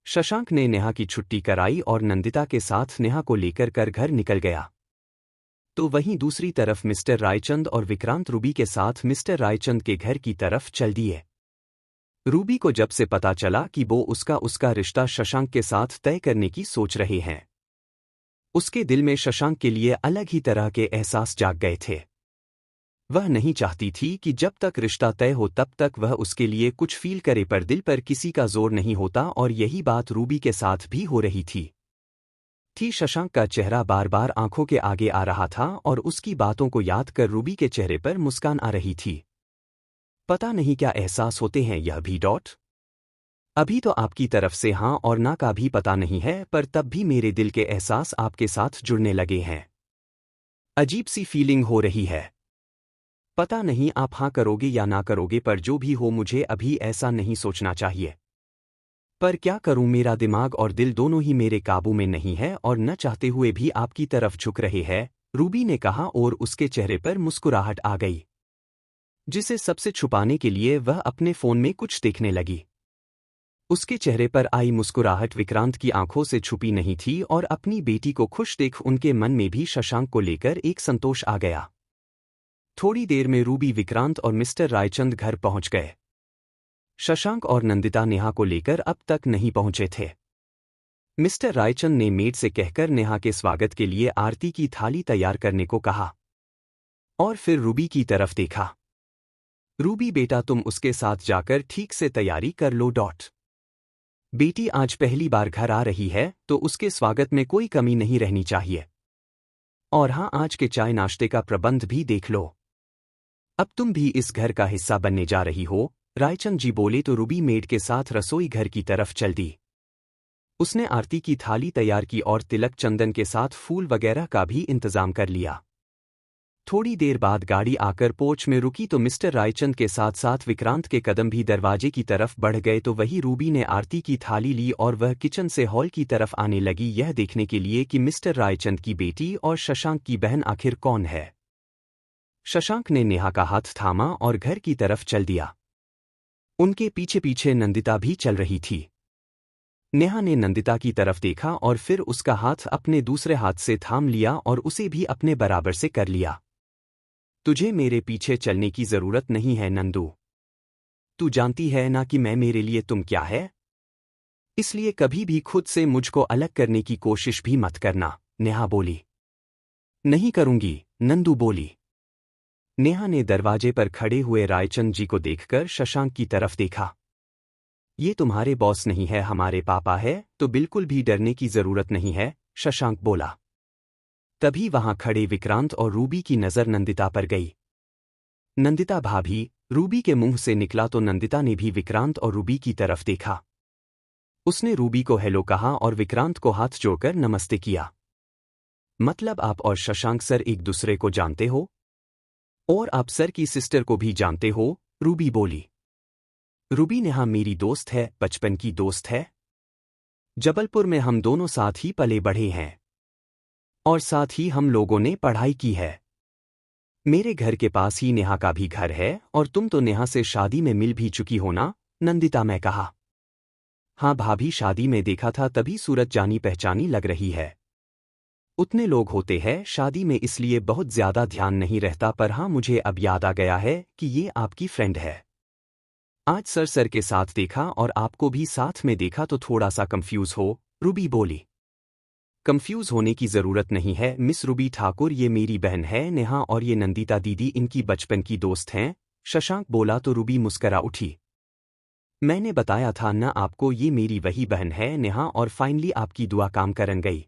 शशांक ने नेहा की छुट्टी कराई और नंदिता के साथ नेहा को लेकर घर निकल गया। तो वहीं दूसरी तरफ मिस्टर रायचंद और विक्रांत रूबी के साथ मिस्टर रायचंद के घर की तरफ चल दिए। रूबी को जब से पता चला कि वो उसका रिश्ता शशांक के साथ तय करने की सोच रहे हैं, उसके दिल में शशांक के लिए अलग ही तरह के एहसास जाग गए थे। वह नहीं चाहती थी कि जब तक रिश्ता तय हो तब तक वह उसके लिए कुछ फील करे, पर दिल पर किसी का जोर नहीं होता, और यही बात रूबी के साथ भी हो रही थी। शशांक का चेहरा बार बार आंखों के आगे आ रहा था और उसकी बातों को याद कर रूबी के चेहरे पर मुस्कान आ रही थी। पता नहीं क्या एहसास होते हैं यह भी डॉट। अभी तो आपकी तरफ से हाँ और ना का भी पता नहीं है, पर तब भी मेरे दिल के एहसास आपके साथ जुड़ने लगे हैं। अजीब सी फीलिंग हो रही है। पता नहीं आप हाँ करोगे या ना करोगे, पर जो भी हो मुझे अभी ऐसा नहीं सोचना चाहिए। पर क्या करूं, मेरा दिमाग और दिल दोनों ही मेरे काबू में नहीं है और न चाहते हुए भी आपकी तरफ झुक रहे हैं, रूबी ने कहा और उसके चेहरे पर मुस्कुराहट आ गई, जिसे सबसे छुपाने के लिए वह अपने फोन में कुछ देखने लगी। उसके चेहरे पर आई मुस्कुराहट विक्रांत की आंखों से छुपी नहीं थी और अपनी बेटी को खुश देख उनके मन में भी शशांक को लेकर एक संतोष आ गया। थोड़ी देर में रूबी, विक्रांत और मिस्टर रायचंद घर पहुंच गए। शशांक और नंदिता नेहा को लेकर अब तक नहीं पहुंचे थे। मिस्टर रायचंद ने मेड से कहकर नेहा के स्वागत के लिए आरती की थाली तैयार करने को कहा और फिर रूबी की तरफ देखा। रूबी बेटा, तुम उसके साथ जाकर ठीक से तैयारी कर लो डॉट। बेटी आज पहली बार घर आ रही है तो उसके स्वागत में कोई कमी नहीं रहनी चाहिए। और हाँ, आज के चाय नाश्ते का प्रबंध भी देख लो। अब तुम भी इस घर का हिस्सा बनने जा रही हो, रायचंद जी बोले। तो रूबी मेड के साथ रसोई घर की तरफ चल दी। उसने आरती की थाली तैयार की और तिलक चंदन के साथ फूल वगैरह का भी इंतजाम कर लिया। थोड़ी देर बाद गाड़ी आकर पोर्च में रुकी तो मिस्टर रायचंद के साथ साथ विक्रांत के कदम भी दरवाजे की तरफ बढ़ गए। तो वही रूबी ने आरती की थाली ली और वह किचन से हॉल की तरफ आने लगी, यह देखने के लिए कि मिस्टर रायचंद की बेटी और शशांक की बहन आखिर कौन है। शशांक ने नेहा का हाथ थामा और घर की तरफ चल दिया। उनके पीछे पीछे नंदिता भी चल रही थी। नेहा ने नंदिता की तरफ देखा और फिर उसका हाथ अपने दूसरे हाथ से थाम लिया और उसे भी अपने बराबर से कर लिया। तुझे मेरे पीछे चलने की जरूरत नहीं है नंदू। तू जानती है ना कि मैं मेरे लिए तुम क्या है, इसलिए कभी भी खुद से मुझको अलग करने की कोशिश भी मत करना, नेहा बोली। नहीं करूंगी, नंदू बोली। नेहा ने दरवाजे पर खड़े हुए रायचंद जी को देखकर शशांक की तरफ देखा। ये तुम्हारे बॉस नहीं है, हमारे पापा है, तो बिल्कुल भी डरने की जरूरत नहीं है, शशांक बोला। तभी वहां खड़े विक्रांत और रूबी की नजर नंदिता पर गई। नंदिता भाभी, रूबी के मुंह से निकला तो नंदिता ने भी विक्रांत और रूबी की तरफ देखा। उसने रूबी को हेलो कहा और विक्रांत को हाथ जोड़कर नमस्ते किया। मतलब आप और शशांक सर एक दूसरे को जानते हो? और आप सर की सिस्टर को भी जानते हो? रूबी बोली। रूबी ने हाँ, मेरी दोस्त है, बचपन की दोस्त है। जबलपुर में हम दोनों साथ ही पले बढ़े हैं और साथ ही हम लोगों ने पढ़ाई की है। मेरे घर के पास ही नेहा का भी घर है और तुम तो नेहा से शादी में मिल भी चुकी हो ना, नंदिता मैं कहा। हाँ भाभी, शादी में देखा था तभी सूरत जानी पहचानी लग रही है। उतने लोग होते हैं शादी में इसलिए बहुत ज्यादा ध्यान नहीं रहता, पर हाँ मुझे अब याद आ गया है कि ये आपकी फ्रेंड है। आज सर के साथ देखा और आपको भी साथ में देखा तो थोड़ा सा कंफ्यूज हो, रूबी बोली। कंफ्यूज होने की जरूरत नहीं है मिस रूबी ठाकुर, ये मेरी बहन है नेहा और ये नंदिता दीदी इनकी बचपन की दोस्त हैं, शशांक बोला तो रूबी मुस्करा उठी। मैंने बताया था न आपको, ये मेरी वही बहन है नेहा और फाइनली आपकी दुआ काम करन गई।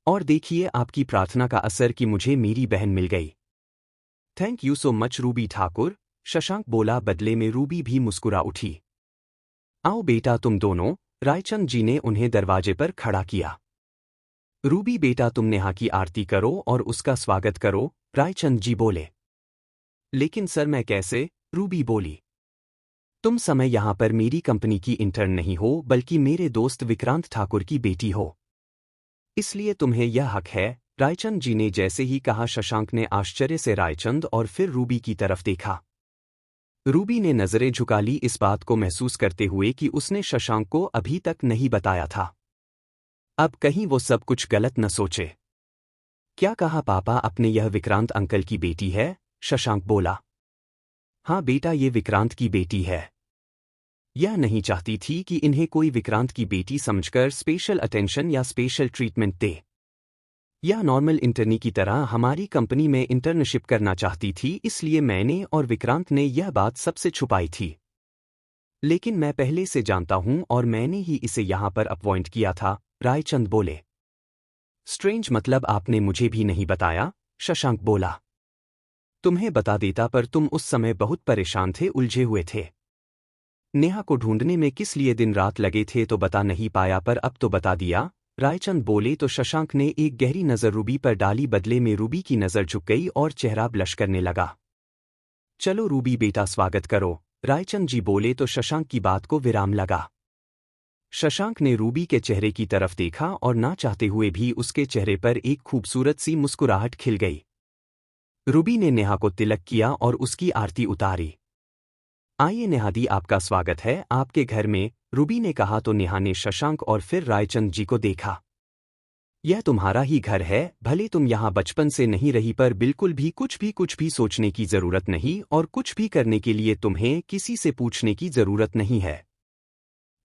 और देखिए आपकी प्रार्थना का असर कि मुझे मेरी बहन मिल गई। Thank you so much Ruby Thakur, Shashank बोला। बदले में रूबी भी मुस्कुरा उठी। आओ बेटा तुम दोनों, रायचंद जी ने उन्हें दरवाजे पर खड़ा किया। रूबी बेटा तुम नेहा की आरती करो और उसका स्वागत करो, रायचंद जी बोले। लेकिन सर मैं कैसे, रूबी बोली। तुम समय यहाँ पर मेरी कंपनी की इंटर्न नहीं हो बल्कि मेरे दोस्त विक्रांत ठाकुर की बेटी हो, इसलिए तुम्हें यह हक है, रायचंद जी ने जैसे ही कहा शशांक ने आश्चर्य से रायचंद और फिर रूबी की तरफ देखा। रूबी ने नजरें झुका ली, इस बात को महसूस करते हुए कि उसने शशांक को अभी तक नहीं बताया था। अब कहीं वो सब कुछ गलत न सोचे। क्या कहा पापा, अपने यह विक्रांत अंकल की बेटी है, शशांक बोला। हाँ बेटा ये विक्रांत की बेटी है। यह नहीं चाहती थी कि इन्हें कोई विक्रांत की बेटी समझकर स्पेशल अटेंशन या स्पेशल ट्रीटमेंट दे। यह नॉर्मल इंटर्नी की तरह हमारी कंपनी में इंटर्नशिप करना चाहती थी, इसलिए मैंने और विक्रांत ने यह बात सबसे छुपाई थी। लेकिन मैं पहले से जानता हूं और मैंने ही इसे यहां पर अपॉइंट किया था, रायचंद बोले। स्ट्रेंज, मतलब आपने मुझे भी नहीं बताया, शशांक बोला। तुम्हें बता देता पर तुम उस समय बहुत परेशान थे, उलझे हुए थे। नेहा को ढूंढने में किस लिए दिन रात लगे थे तो बता नहीं पाया, पर अब तो बता दिया, रायचंद बोले तो शशांक ने एक गहरी नज़र रूबी पर डाली। बदले में रूबी की नज़र झुक गई और चेहरा ब्लश करने लगा। चलो रूबी बेटा स्वागत करो, रायचंद जी बोले तो शशांक की बात को विराम लगा। शशांक ने रूबी के चेहरे की तरफ देखा और ना चाहते हुए भी उसके चेहरे पर एक खूबसूरत सी मुस्कुराहट खिल गई। रूबी ने नेहा को तिलक किया और उसकी आरती उतारी। आइए नेहा दी, आपका स्वागत है आपके घर में, रूबी ने कहा तो नेहा ने शशांक और फिर रायचंद जी को देखा। यह तुम्हारा ही घर है, भले तुम यहाँ बचपन से नहीं रही, पर बिल्कुल भी कुछ भी सोचने की जरूरत नहीं और कुछ भी करने के लिए तुम्हें किसी से पूछने की जरूरत नहीं है।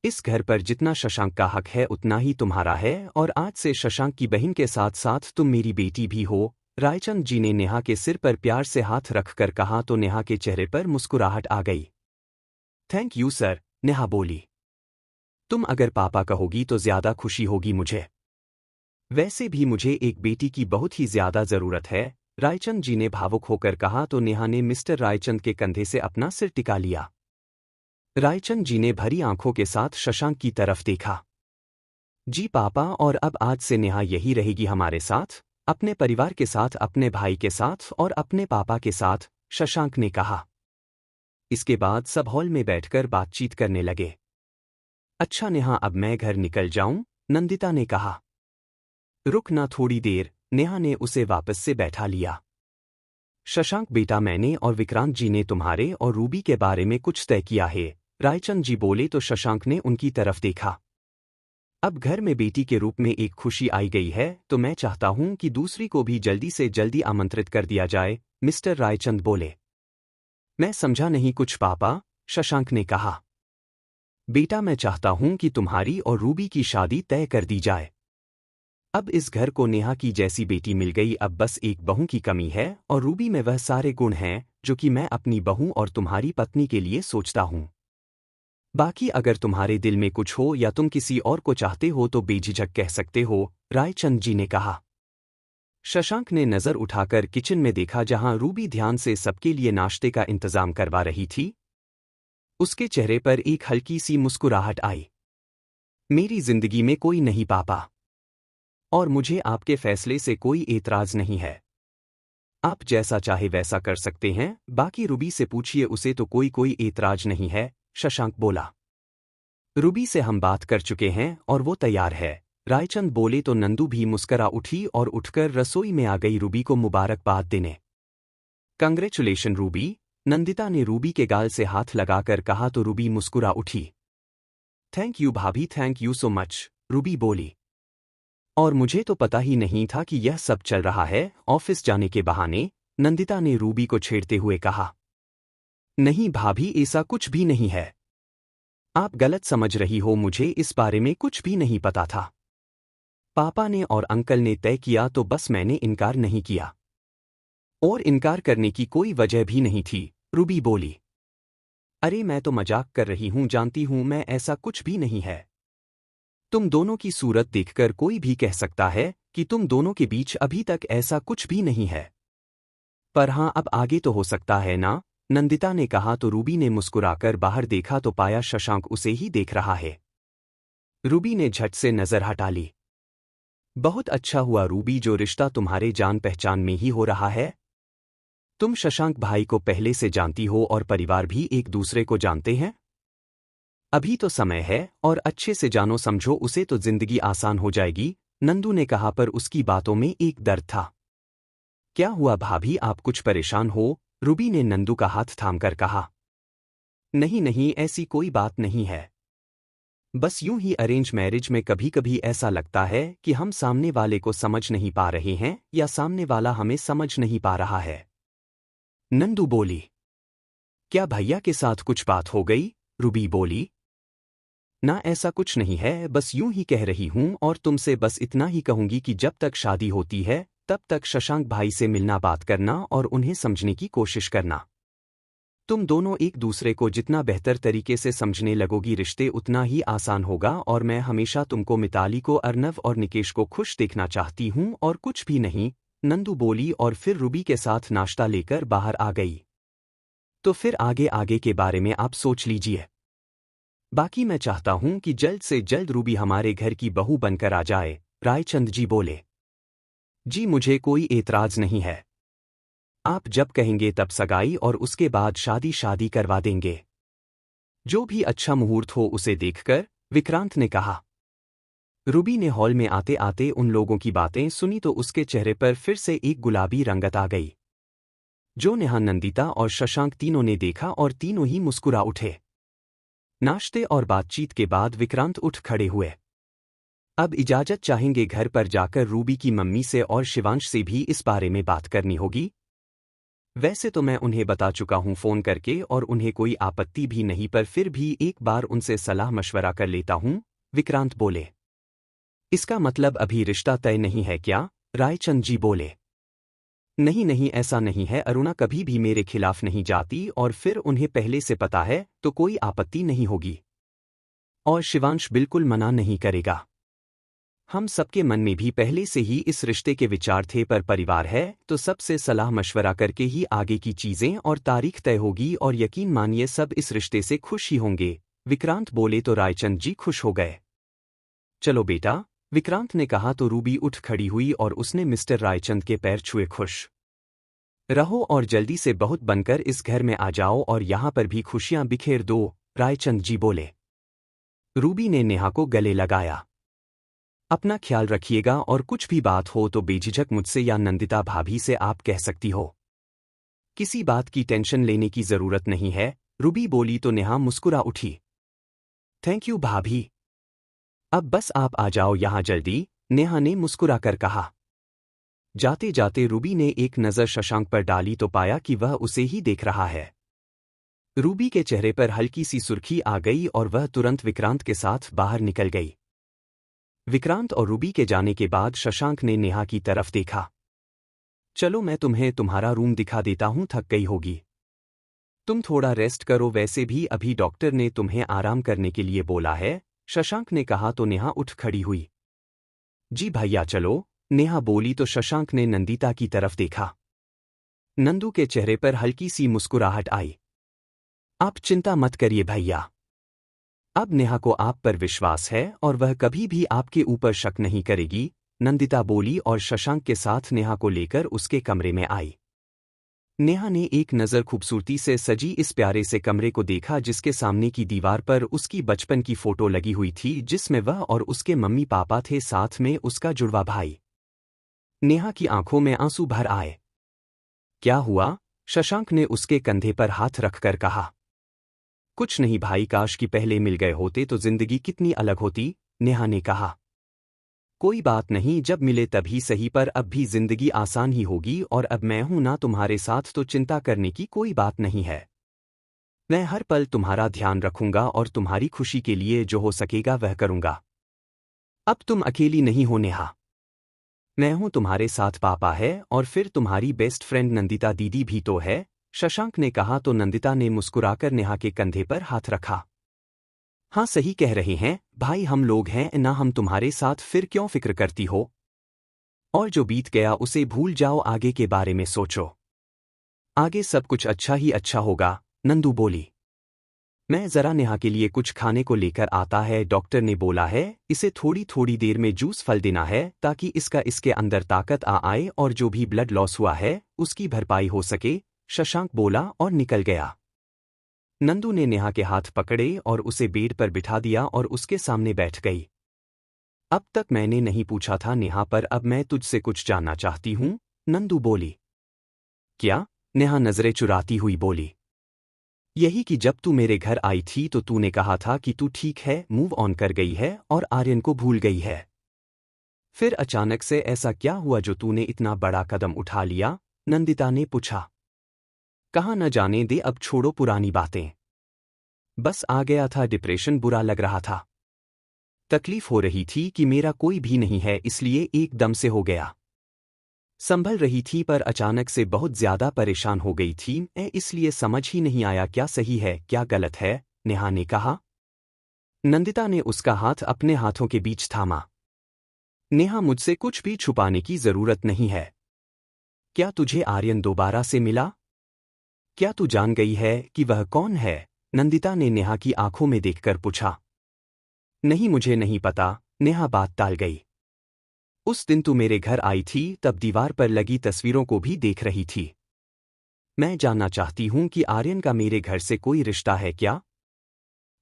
इस घर पर जितना शशांक का हक है उतना ही तुम्हारा है और आज से शशांक की बहन के साथ साथ तुम मेरी बेटी भी हो, रायचंद जी ने नेहा के सिर पर प्यार से हाथ रखकर कहा तो नेहा के चेहरे पर मुस्कुराहट आ गई। थैंक यू सर, नेहा बोली। तुम अगर पापा कहोगी तो ज्यादा खुशी होगी मुझे। वैसे भी मुझे एक बेटी की बहुत ही ज्यादा जरूरत है, रायचंद जी ने भावुक होकर कहा तो नेहा ने मिस्टर रायचंद के कंधे से अपना सिर टिका लिया। रायचंद जी ने भरी आंखों के साथ शशांक की तरफ देखा। जी पापा, और अब आज से नेहा यही रहेगी हमारे साथ, अपने परिवार के साथ, अपने भाई के साथ और अपने पापा के साथ, शशांक ने कहा। इसके बाद सब हॉल में बैठकर बातचीत करने लगे। अच्छा नेहा, अब मैं घर निकल जाऊं, नंदिता ने कहा। रुक ना थोड़ी देर, नेहा ने उसे वापस से बैठा लिया। शशांक बेटा, मैंने और विक्रांत जी ने तुम्हारे और रूबी के बारे में कुछ तय किया है, रायचंद जी बोले तो शशांक ने उनकी तरफ देखा। अब घर में बेटी के रूप में एक खुशी आई गई है तो मैं चाहता हूं कि दूसरी को भी जल्दी से जल्दी आमंत्रित कर दिया जाए, मिस्टर रायचंद बोले। मैं समझा नहीं कुछ पापा, शशांक ने कहा। बेटा मैं चाहता हूं कि तुम्हारी और रूबी की शादी तय कर दी जाए। अब इस घर को नेहा की जैसी बेटी मिल गई, अब बस एक बहू की कमी है और रूबी में वह सारे गुण हैं जो कि मैं अपनी बहू और तुम्हारी पत्नी के लिए सोचता हूं। बाकी अगर तुम्हारे दिल में कुछ हो या तुम किसी और को चाहते हो तो बेझिझक कह सकते हो, रायचंद जी ने कहा। शशांक ने नजर उठाकर किचन में देखा जहां रूबी ध्यान से सबके लिए नाश्ते का इंतजाम करवा रही थी। उसके चेहरे पर एक हल्की सी मुस्कुराहट आई। मेरी जिंदगी में कोई नहीं पापा, और मुझे आपके फैसले से कोई एतराज नहीं है। आप जैसा चाहे वैसा कर सकते हैं, बाकी रूबी से पूछिए, उसे तो कोई एतराज नहीं है, शशांक बोला। रूबी से हम बात कर चुके हैं और वो तैयार है, रायचंद बोले तो नंदू भी मुस्करा उठी और उठकर रसोई में आ गई रूबी को मुबारकबाद देने। कंग्रेचुलेशन रूबी, नंदिता ने रूबी के गाल से हाथ लगाकर कहा तो रूबी मुस्कुरा उठी। थैंक यू भाभी, thank you so much, Ruby बोली। और मुझे तो पता ही नहीं था कि यह सब चल रहा है। ऑफिस जाने के बहाने नंदिता ने रूबी को छेड़ते हुए कहा। नहीं भाभी, ऐसा कुछ भी नहीं है। आप गलत समझ रही हो, मुझे इस बारे में कुछ भी नहीं पता था। पापा ने और अंकल ने तय किया तो बस मैंने इनकार नहीं किया। और इनकार करने की कोई वजह भी नहीं थी, रूबी बोली। अरे मैं तो मजाक कर रही हूं, जानती हूं मैं, ऐसा कुछ भी नहीं है। तुम दोनों की सूरत देखकर कोई भी कह सकता है कि तुम दोनों के बीच अभी तक ऐसा कुछ भी नहीं है। पर हां, अब आगे तो हो सकता है ना, नंदिता ने कहा तो रूबी ने मुस्कुराकर बाहर देखा तो पाया शशांक उसे ही देख रहा है। रूबी ने झट से नजर हटा ली। बहुत अच्छा हुआ रूबी, जो रिश्ता तुम्हारे जान पहचान में ही हो रहा है। तुम शशांक भाई को पहले से जानती हो और परिवार भी एक दूसरे को जानते हैं। अभी तो समय है और अच्छे से जानो समझो उसे तो जिंदगी आसान हो जाएगी, नंदू ने कहा, पर उसकी बातों में एक दर्द था। क्या हुआ भाभी, आप कुछ परेशान हो? रूबी ने नंदू का हाथ थामकर कहा। नहीं नहीं, ऐसी कोई बात नहीं है। बस यूं ही अरेंज मैरिज में कभी कभी ऐसा लगता है कि हम सामने वाले को समझ नहीं पा रहे हैं या सामने वाला हमें समझ नहीं पा रहा है, नंदू बोली। क्या भैया के साथ कुछ बात हो गई? रूबी बोली। ना, ऐसा कुछ नहीं है, बस यूं ही कह रही हूं और तुमसे बस इतना ही कहूंगी कि जब तक शादी होती है तब तक शशांक भाई से मिलना, बात करना और उन्हें समझने की कोशिश करना। तुम दोनों एक दूसरे को जितना बेहतर तरीके से समझने लगोगी, रिश्ते उतना ही आसान होगा। और मैं हमेशा तुमको, मिताली को, अर्नव और निकेश को खुश देखना चाहती हूं और कुछ भी नहीं, नंदू बोली और फिर रूबी के साथ नाश्ता लेकर बाहर आ गई। तो फिर आगे आगे के बारे में आप सोच लीजिए। बाकी मैं चाहता हूं कि जल्द से जल्द रूबी हमारे घर की बहू बनकर आ जाए, रायचंद जी बोले। जी, मुझे कोई एतराज नहीं है। आप जब कहेंगे तब सगाई और उसके बाद शादी करवा देंगे। जो भी अच्छा मुहूर्त हो उसे देखकर, विक्रांत ने कहा। रूबी ने हॉल में आते आते उन लोगों की बातें सुनी तो उसके चेहरे पर फिर से एक गुलाबी रंगत आ गई। जो नेहा, नंदिता और शशांक तीनों ने देखा और तीनों ही मुस्कुरा उठे। नाश्ते और बातचीत के बाद विक्रांत उठ खड़े हुए। अब इजाजत चाहेंगे, घर पर जाकर रूबी की मम्मी से और शिवांश से भी इस बारे में बात करनी होगी। वैसे तो मैं उन्हें बता चुका हूं फोन करके और उन्हें कोई आपत्ति भी नहीं, पर फिर भी एक बार उनसे सलाह मशवरा कर लेता हूं, विक्रांत बोले। इसका मतलब अभी रिश्ता तय नहीं है क्या? रायचंद जी बोले। नहीं नहीं, ऐसा नहीं है, अरुणा कभी भी मेरे खिलाफ नहीं जाती और फिर उन्हें पहले से पता है तो कोई आपत्ति नहीं होगी। और शिवांश बिल्कुल मना नहीं करेगा। हम सबके मन में भी पहले से ही इस रिश्ते के विचार थे, पर परिवार है तो सबसे सलाह मशवरा करके ही आगे की चीजें और तारीख तय होगी और यकीन मानिए सब इस रिश्ते से खुश ही होंगे, विक्रांत बोले तो रायचंद जी खुश हो गए। चलो बेटा, विक्रांत ने कहा तो रूबी उठ खड़ी हुई और उसने मिस्टर रायचंद के पैर छुए। खुश रहो और जल्दी से बहुत बनकर इस घर में आ जाओ और यहां पर भी खुशियां बिखेर दो, रायचंद जी बोले। रूबी ने नेहा को गले लगाया। अपना ख्याल रखिएगा और कुछ भी बात हो तो बेझिझक मुझसे या नंदिता भाभी से आप कह सकती हो। किसी बात की टेंशन लेने की जरूरत नहीं है, रूबी बोली तो नेहा मुस्कुरा उठी। थैंक यू भाभी। अब बस आप आ जाओ यहां जल्दी, नेहा ने मुस्कुराकर कहा। जाते जाते रूबी ने एक नज़र शशांक पर डाली तो पाया कि वह उसे ही देख रहा है। रूबी के चेहरे पर हल्की सी सुर्खी आ गई और वह तुरंत विक्रांत के साथ बाहर निकल गई। विक्रांत और रूबी के जाने के बाद शशांक ने नेहा की तरफ देखा। चलो मैं तुम्हें तुम्हारा रूम दिखा देता हूं, थक गई होगी। तुम थोड़ा रेस्ट करो, वैसे भी अभी डॉक्टर ने तुम्हें आराम करने के लिए बोला है, शशांक ने कहा तो नेहा उठ खड़ी हुई। जी भैया चलो, नेहा बोली तो शशांक ने नंदिता की तरफ देखा। नंदू के चेहरे पर हल्की सी मुस्कुराहट आई। आप चिंता मत करिए भैया। अब नेहा को आप पर विश्वास है और वह कभी भी आपके ऊपर शक नहीं करेगी, नंदिता बोली और शशांक के साथ नेहा को लेकर उसके कमरे में आई। नेहा ने एक नज़र खूबसूरती से सजी इस प्यारे से कमरे को देखा जिसके सामने की दीवार पर उसकी बचपन की फोटो लगी हुई थी जिसमें वह और उसके मम्मी पापा थे, साथ में उसका जुड़वा भाई। नेहा की आंखों में आंसू भर आए। क्या हुआ? शशांक ने उसके कंधे पर हाथ रखकर कहा। कुछ नहीं भाई, काश कि पहले मिल गए होते तो जिंदगी कितनी अलग होती, नेहा ने कहा। कोई बात नहीं, जब मिले तभी सही, पर अब भी जिंदगी आसान ही होगी और अब मैं हूं ना तुम्हारे साथ, तो चिंता करने की कोई बात नहीं है। मैं हर पल तुम्हारा ध्यान रखूंगा और तुम्हारी खुशी के लिए जो हो सकेगा वह करूंगा। अब तुम अकेली नहीं हो नेहा, मैं हूं तुम्हारे साथ, पापा है और फिर तुम्हारी बेस्ट फ्रेंड नंदिता दीदी भी तो है, शशांक ने कहा तो नंदिता ने मुस्कुराकर नेहा के कंधे पर हाथ रखा। हाँ सही कह रहे हैं भाई, हम लोग हैं ना, हम तुम्हारे साथ, फिर क्यों फिक्र करती हो। और जो बीत गया उसे भूल जाओ, आगे के बारे में सोचो, आगे सब कुछ अच्छा ही अच्छा होगा, नंदू बोली। मैं जरा नेहा के लिए कुछ खाने को लेकर आता है, डॉक्टर ने बोला है इसे थोड़ी थोड़ी देर में जूस फल देना है ताकि इसके अंदर ताकत आ आए और जो भी ब्लड लॉस हुआ है उसकी भरपाई हो सके, शशांक बोला और निकल गया। नंदू ने नेहा के हाथ पकड़े और उसे बेड पर बिठा दिया और उसके सामने बैठ गई। अब तक मैंने नहीं पूछा था नेहा, पर अब मैं तुझसे कुछ जानना चाहती हूँ, नंदू बोली। क्या? नेहा नजरें चुराती हुई बोली। यही कि जब तू मेरे घर आई थी तो तूने कहा था कि तू ठीक है, मूव ऑन कर गई है और आर्यन को भूल गई है। फिर अचानक से ऐसा क्या हुआ जो तूने इतना बड़ा कदम उठा लिया, नंदिता ने पूछा। कहाँ न जाने दे, अब छोड़ो पुरानी बातें। बस आ गया था डिप्रेशन, बुरा लग रहा था, तकलीफ हो रही थी कि मेरा कोई भी नहीं है, इसलिए एकदम से हो गया। संभल रही थी पर अचानक से बहुत ज्यादा परेशान हो गई थी, इसलिए समझ ही नहीं आया क्या सही है क्या गलत है, नेहा ने कहा। नंदिता ने उसका हाथ अपने हाथों के बीच थामा। नेहा, मुझसे कुछ भी छुपाने की जरूरत नहीं है। क्या तुझे आर्यन दोबारा से मिला? क्या तू जान गई है कि वह कौन है? नंदिता ने नेहा की आंखों में देखकर पूछा। नहीं, मुझे नहीं पता, नेहा बात टाल गई। उस दिन तू मेरे घर आई थी तब दीवार पर लगी तस्वीरों को भी देख रही थी। मैं जानना चाहती हूं कि आर्यन का मेरे घर से कोई रिश्ता है क्या?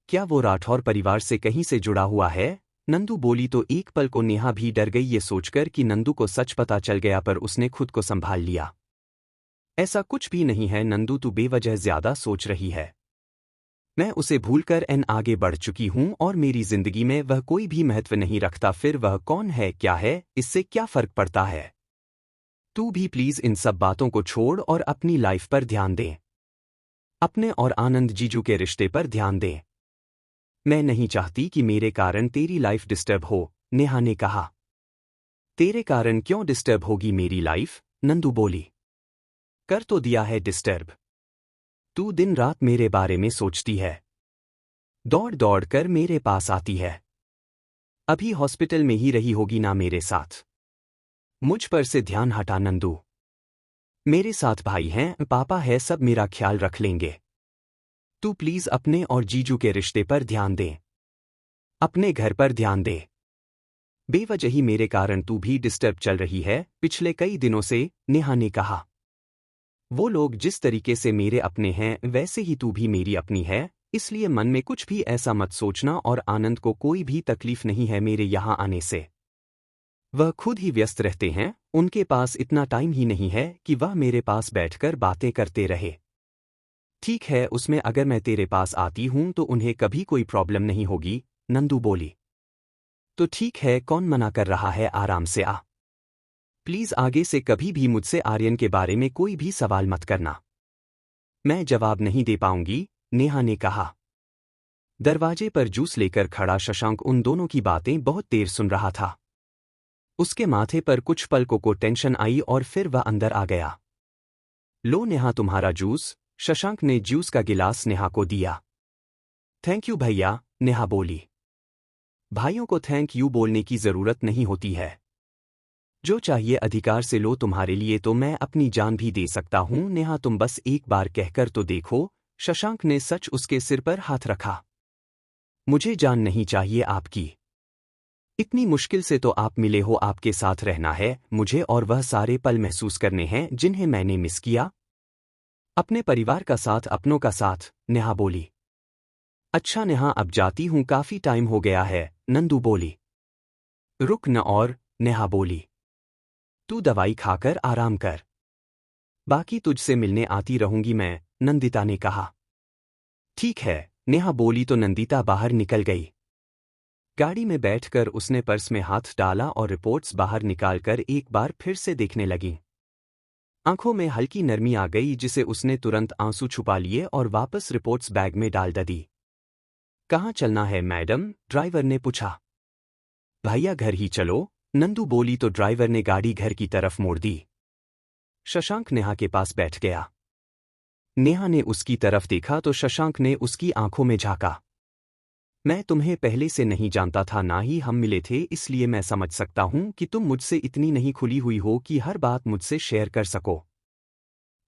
क्या वो राठौर परिवार से कहीं से जुड़ा हुआ है? नंदू बोली तो एक पल को नेहा भी डर गई ये सोचकर कि नंदू को सच पता चल गया, पर उसने खुद को संभाल लिया। ऐसा कुछ भी नहीं है नंदू, तू बेवजह ज्यादा सोच रही है। मैं उसे भूलकर आगे बढ़ चुकी हूं और मेरी जिंदगी में वह कोई भी महत्व नहीं रखता, फिर वह कौन है क्या है इससे क्या फर्क पड़ता है। तू भी प्लीज इन सब बातों को छोड़ और अपनी लाइफ पर ध्यान दे, अपने और आनंद जीजू के रिश्ते पर ध्यान दे। मैं नहीं चाहती कि मेरे कारण तेरी लाइफ डिस्टर्ब हो, नेहा ने कहा। तेरे कारण क्यों डिस्टर्ब होगी मेरी लाइफ? नंदू बोली। कर तो दिया है डिस्टर्ब। तू दिन रात मेरे बारे में सोचती है, दौड़ दौड़ कर मेरे पास आती है। अभी हॉस्पिटल में ही रही होगी ना मेरे साथ। मुझ पर से ध्यान हटा नंदू। मेरे साथ भाई हैं, पापा है, सब मेरा ख्याल रख लेंगे। तू प्लीज अपने और जीजू के रिश्ते पर ध्यान दे, अपने घर पर ध्यान दे। बेवजह ही मेरे कारण तू भी डिस्टर्ब चल रही है पिछले कई दिनों से, नेहा ने कहा। वो लोग जिस तरीके से मेरे अपने हैं वैसे ही तू भी मेरी अपनी है, इसलिए मन में कुछ भी ऐसा मत सोचना और आनंद को कोई भी तकलीफ नहीं है मेरे यहाँ आने से। वह खुद ही व्यस्त रहते हैं, उनके पास इतना टाइम ही नहीं है कि वह मेरे पास बैठकर बातें करते रहे। ठीक है, उसमें अगर मैं तेरे पास आती हूं तो उन्हें कभी कोई प्रॉब्लम नहीं होगी, नंदू बोली। तो ठीक है, कौन मना कर रहा है, आराम से आ। प्लीज आगे से कभी भी मुझसे आर्यन के बारे में कोई भी सवाल मत करना। मैं जवाब नहीं दे पाऊंगी, नेहा ने कहा। दरवाजे पर जूस लेकर खड़ा शशांक उन दोनों की बातें बहुत देर सुन रहा था। उसके माथे पर कुछ पलकों को टेंशन आई और फिर वह अंदर आ गया। लो नेहा, तुम्हारा जूस, शशांक ने जूस का गिलास नेहा को दिया। थैंक यू भैया, नेहा बोली। भाइयों को थैंक यू बोलने की जरूरत नहीं होती है। जो चाहिए अधिकार से लो, तुम्हारे लिए तो मैं अपनी जान भी दे सकता हूं नेहा, तुम बस एक बार कहकर तो देखो, शशांक ने सच उसके सिर पर हाथ रखा। मुझे जान नहीं चाहिए आपकी। इतनी मुश्किल से तो आप मिले हो, आपके साथ रहना है मुझे और वह सारे पल महसूस करने हैं जिन्हें मैंने मिस किया। अपने परिवार का साथ, अपनों का साथ, नेहा बोली। अच्छा नेहा, अब जाती हूं, काफी टाइम हो गया है, नंदू बोली। रुक न और, नेहा बोली। तू दवाई खाकर आराम कर। बाकी तुझसे मिलने आती रहूंगी मैं, नंदिता ने कहा। ठीक है, नेहा बोली तो नंदिता बाहर निकल गई। गाड़ी में बैठकर उसने पर्स में हाथ डाला और रिपोर्ट्स बाहर निकालकर एक बार फिर से देखने लगी। आंखों में हल्की नरमी आ गई जिसे उसने तुरंत आंसू छुपा लिए और वापस रिपोर्ट्स बैग में डाल दी। कहाँ चलना है मैडम? ड्राइवर ने पूछा। भैया घर ही चलो, नंदू बोली तो ड्राइवर ने गाड़ी घर की तरफ मोड़ दी। शशांक नेहा के पास बैठ गया। नेहा ने उसकी तरफ देखा तो शशांक ने उसकी आंखों में झांका। मैं तुम्हें पहले से नहीं जानता था, ना ही हम मिले थे, इसलिए मैं समझ सकता हूं कि तुम मुझसे इतनी नहीं खुली हुई हो कि हर बात मुझसे शेयर कर सको।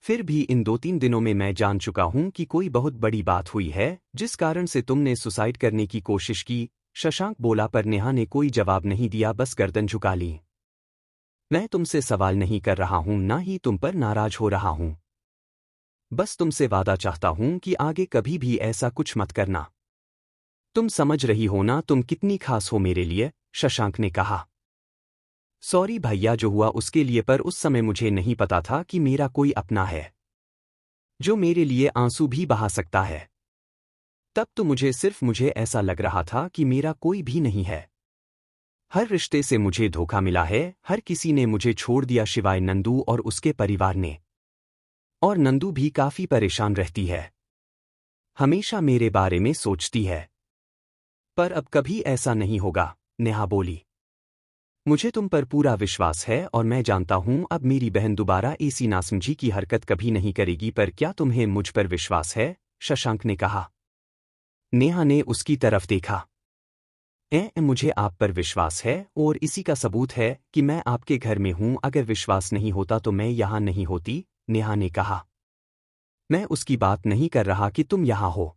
फिर भी इन 2-3 दिनों में मैं जान चुका हूं कि कोई बहुत बड़ी बात हुई है जिस कारण से तुमने सुसाइड करने की कोशिश की। शशांक बोला पर नेहा ने कोई जवाब नहीं दिया, बस गर्दन झुका ली। मैं तुमसे सवाल नहीं कर रहा हूं, ना ही तुम पर नाराज हो रहा हूं। बस तुमसे वादा चाहता हूं कि आगे कभी भी ऐसा कुछ मत करना। तुम समझ रही हो ना तुम कितनी खास हो मेरे लिए? शशांक ने कहा। सॉरी भैया जो हुआ उसके लिए, पर उस समय मुझे नहीं पता था कि मेरा कोई अपना है जो मेरे लिए आंसू भी बहा सकता है। तब तो मुझे ऐसा लग रहा था कि मेरा कोई भी नहीं है। हर रिश्ते से मुझे धोखा मिला है, हर किसी ने मुझे छोड़ दिया सिवाय नंदू और उसके परिवार ने। और नंदू भी काफी परेशान रहती है, हमेशा मेरे बारे में सोचती है। पर अब कभी ऐसा नहीं होगा, नेहा बोली। मुझे तुम पर पूरा विश्वास है और मैं जानता हूं अब मेरी बहन दोबारा ऐसी नासमझी की हरकत कभी नहीं करेगी, पर क्या तुम्हें मुझ पर विश्वास है? शशांक ने कहा। नेहा ने उसकी तरफ देखा। मुझे आप पर विश्वास है और इसी का सबूत है कि मैं आपके घर में हूं। अगर विश्वास नहीं होता तो मैं यहां नहीं होती, नेहा ने कहा। मैं उसकी बात नहीं कर रहा कि तुम यहां हो।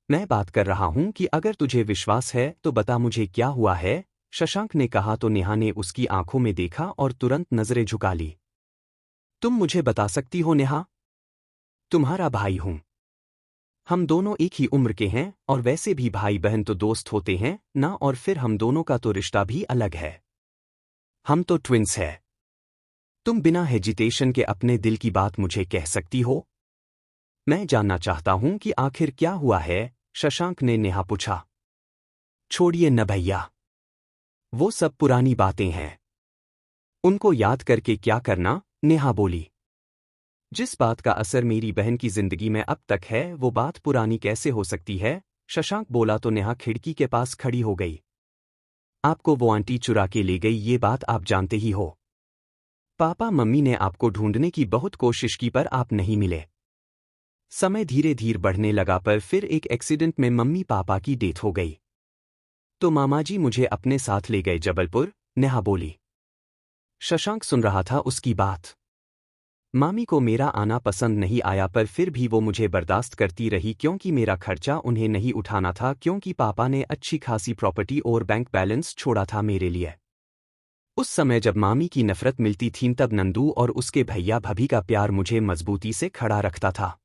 मैं बात कर रहा हूं कि अगर तुझे विश्वास है तो बता मुझे क्या हुआ है? शशांक ने कहा तो नेहा ने उसकी आंखों में देखा और तुरंत नजरें झुका ली। तुम मुझे बता सकती हो नेहा? तुम्हारा भाई हूं। हम दोनों एक ही उम्र के हैं और वैसे भी भाई बहन तो दोस्त होते हैं ना, और फिर हम दोनों का तो रिश्ता भी अलग है। हम तो ट्विंस है। तुम बिना हेजिटेशन के अपने दिल की बात मुझे कह सकती हो। मैं जानना चाहता हूं कि आखिर क्या हुआ है? शशांक ने नेहा पूछा। छोड़िए न भैया, वो सब पुरानी बातें हैं, उनको याद करके क्या करना? नेहा बोली। जिस बात का असर मेरी बहन की जिंदगी में अब तक है वो बात पुरानी कैसे हो सकती है? शशांक बोला तो नेहा खिड़की के पास खड़ी हो गई। आपको वो आंटी चुरा के ले गई, ये बात आप जानते ही हो। पापा मम्मी ने आपको ढूंढने की बहुत कोशिश की पर आप नहीं मिले। समय धीरे धीरे बढ़ने लगा पर फिर एक एक्सीडेंट में मम्मी पापा की डेथ हो गई। तो मामाजी मुझे अपने साथ ले गए जबलपुर, नेहा बोली। शशांक सुन रहा था उसकी बात। मामी को मेरा आना पसंद नहीं आया पर फिर भी वो मुझे बर्दाश्त करती रही क्योंकि मेरा खर्चा उन्हें नहीं उठाना था, क्योंकि पापा ने अच्छी खासी प्रॉपर्टी और बैंक बैलेंस छोड़ा था मेरे लिए। उस समय जब मामी की नफरत मिलती थी तब नंदू और उसके भैया भाभी का प्यार मुझे मजबूती से खड़ा रखता था।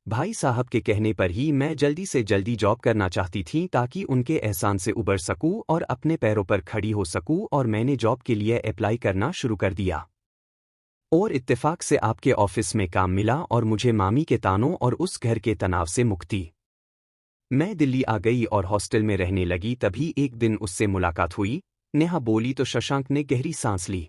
भाई साहब के कहने पर ही मैं जल्दी से जल्दी जॉब करना चाहती थी ताकि उनके एहसान से उबर सकूं और अपने पैरों पर खड़ी हो सकूं, और मैंने जॉब के लिए अप्लाई करना शुरू कर दिया। और इत्तेफाक से आपके ऑफिस में काम मिला और मुझे मामी के तानों और उस घर के तनाव से मुक्ति। मैं दिल्ली आ गई और हॉस्टल में रहने लगी। तभी एक दिन उससे मुलाकात हुई, नेहा बोली तो शशांक ने गहरी सांस ली।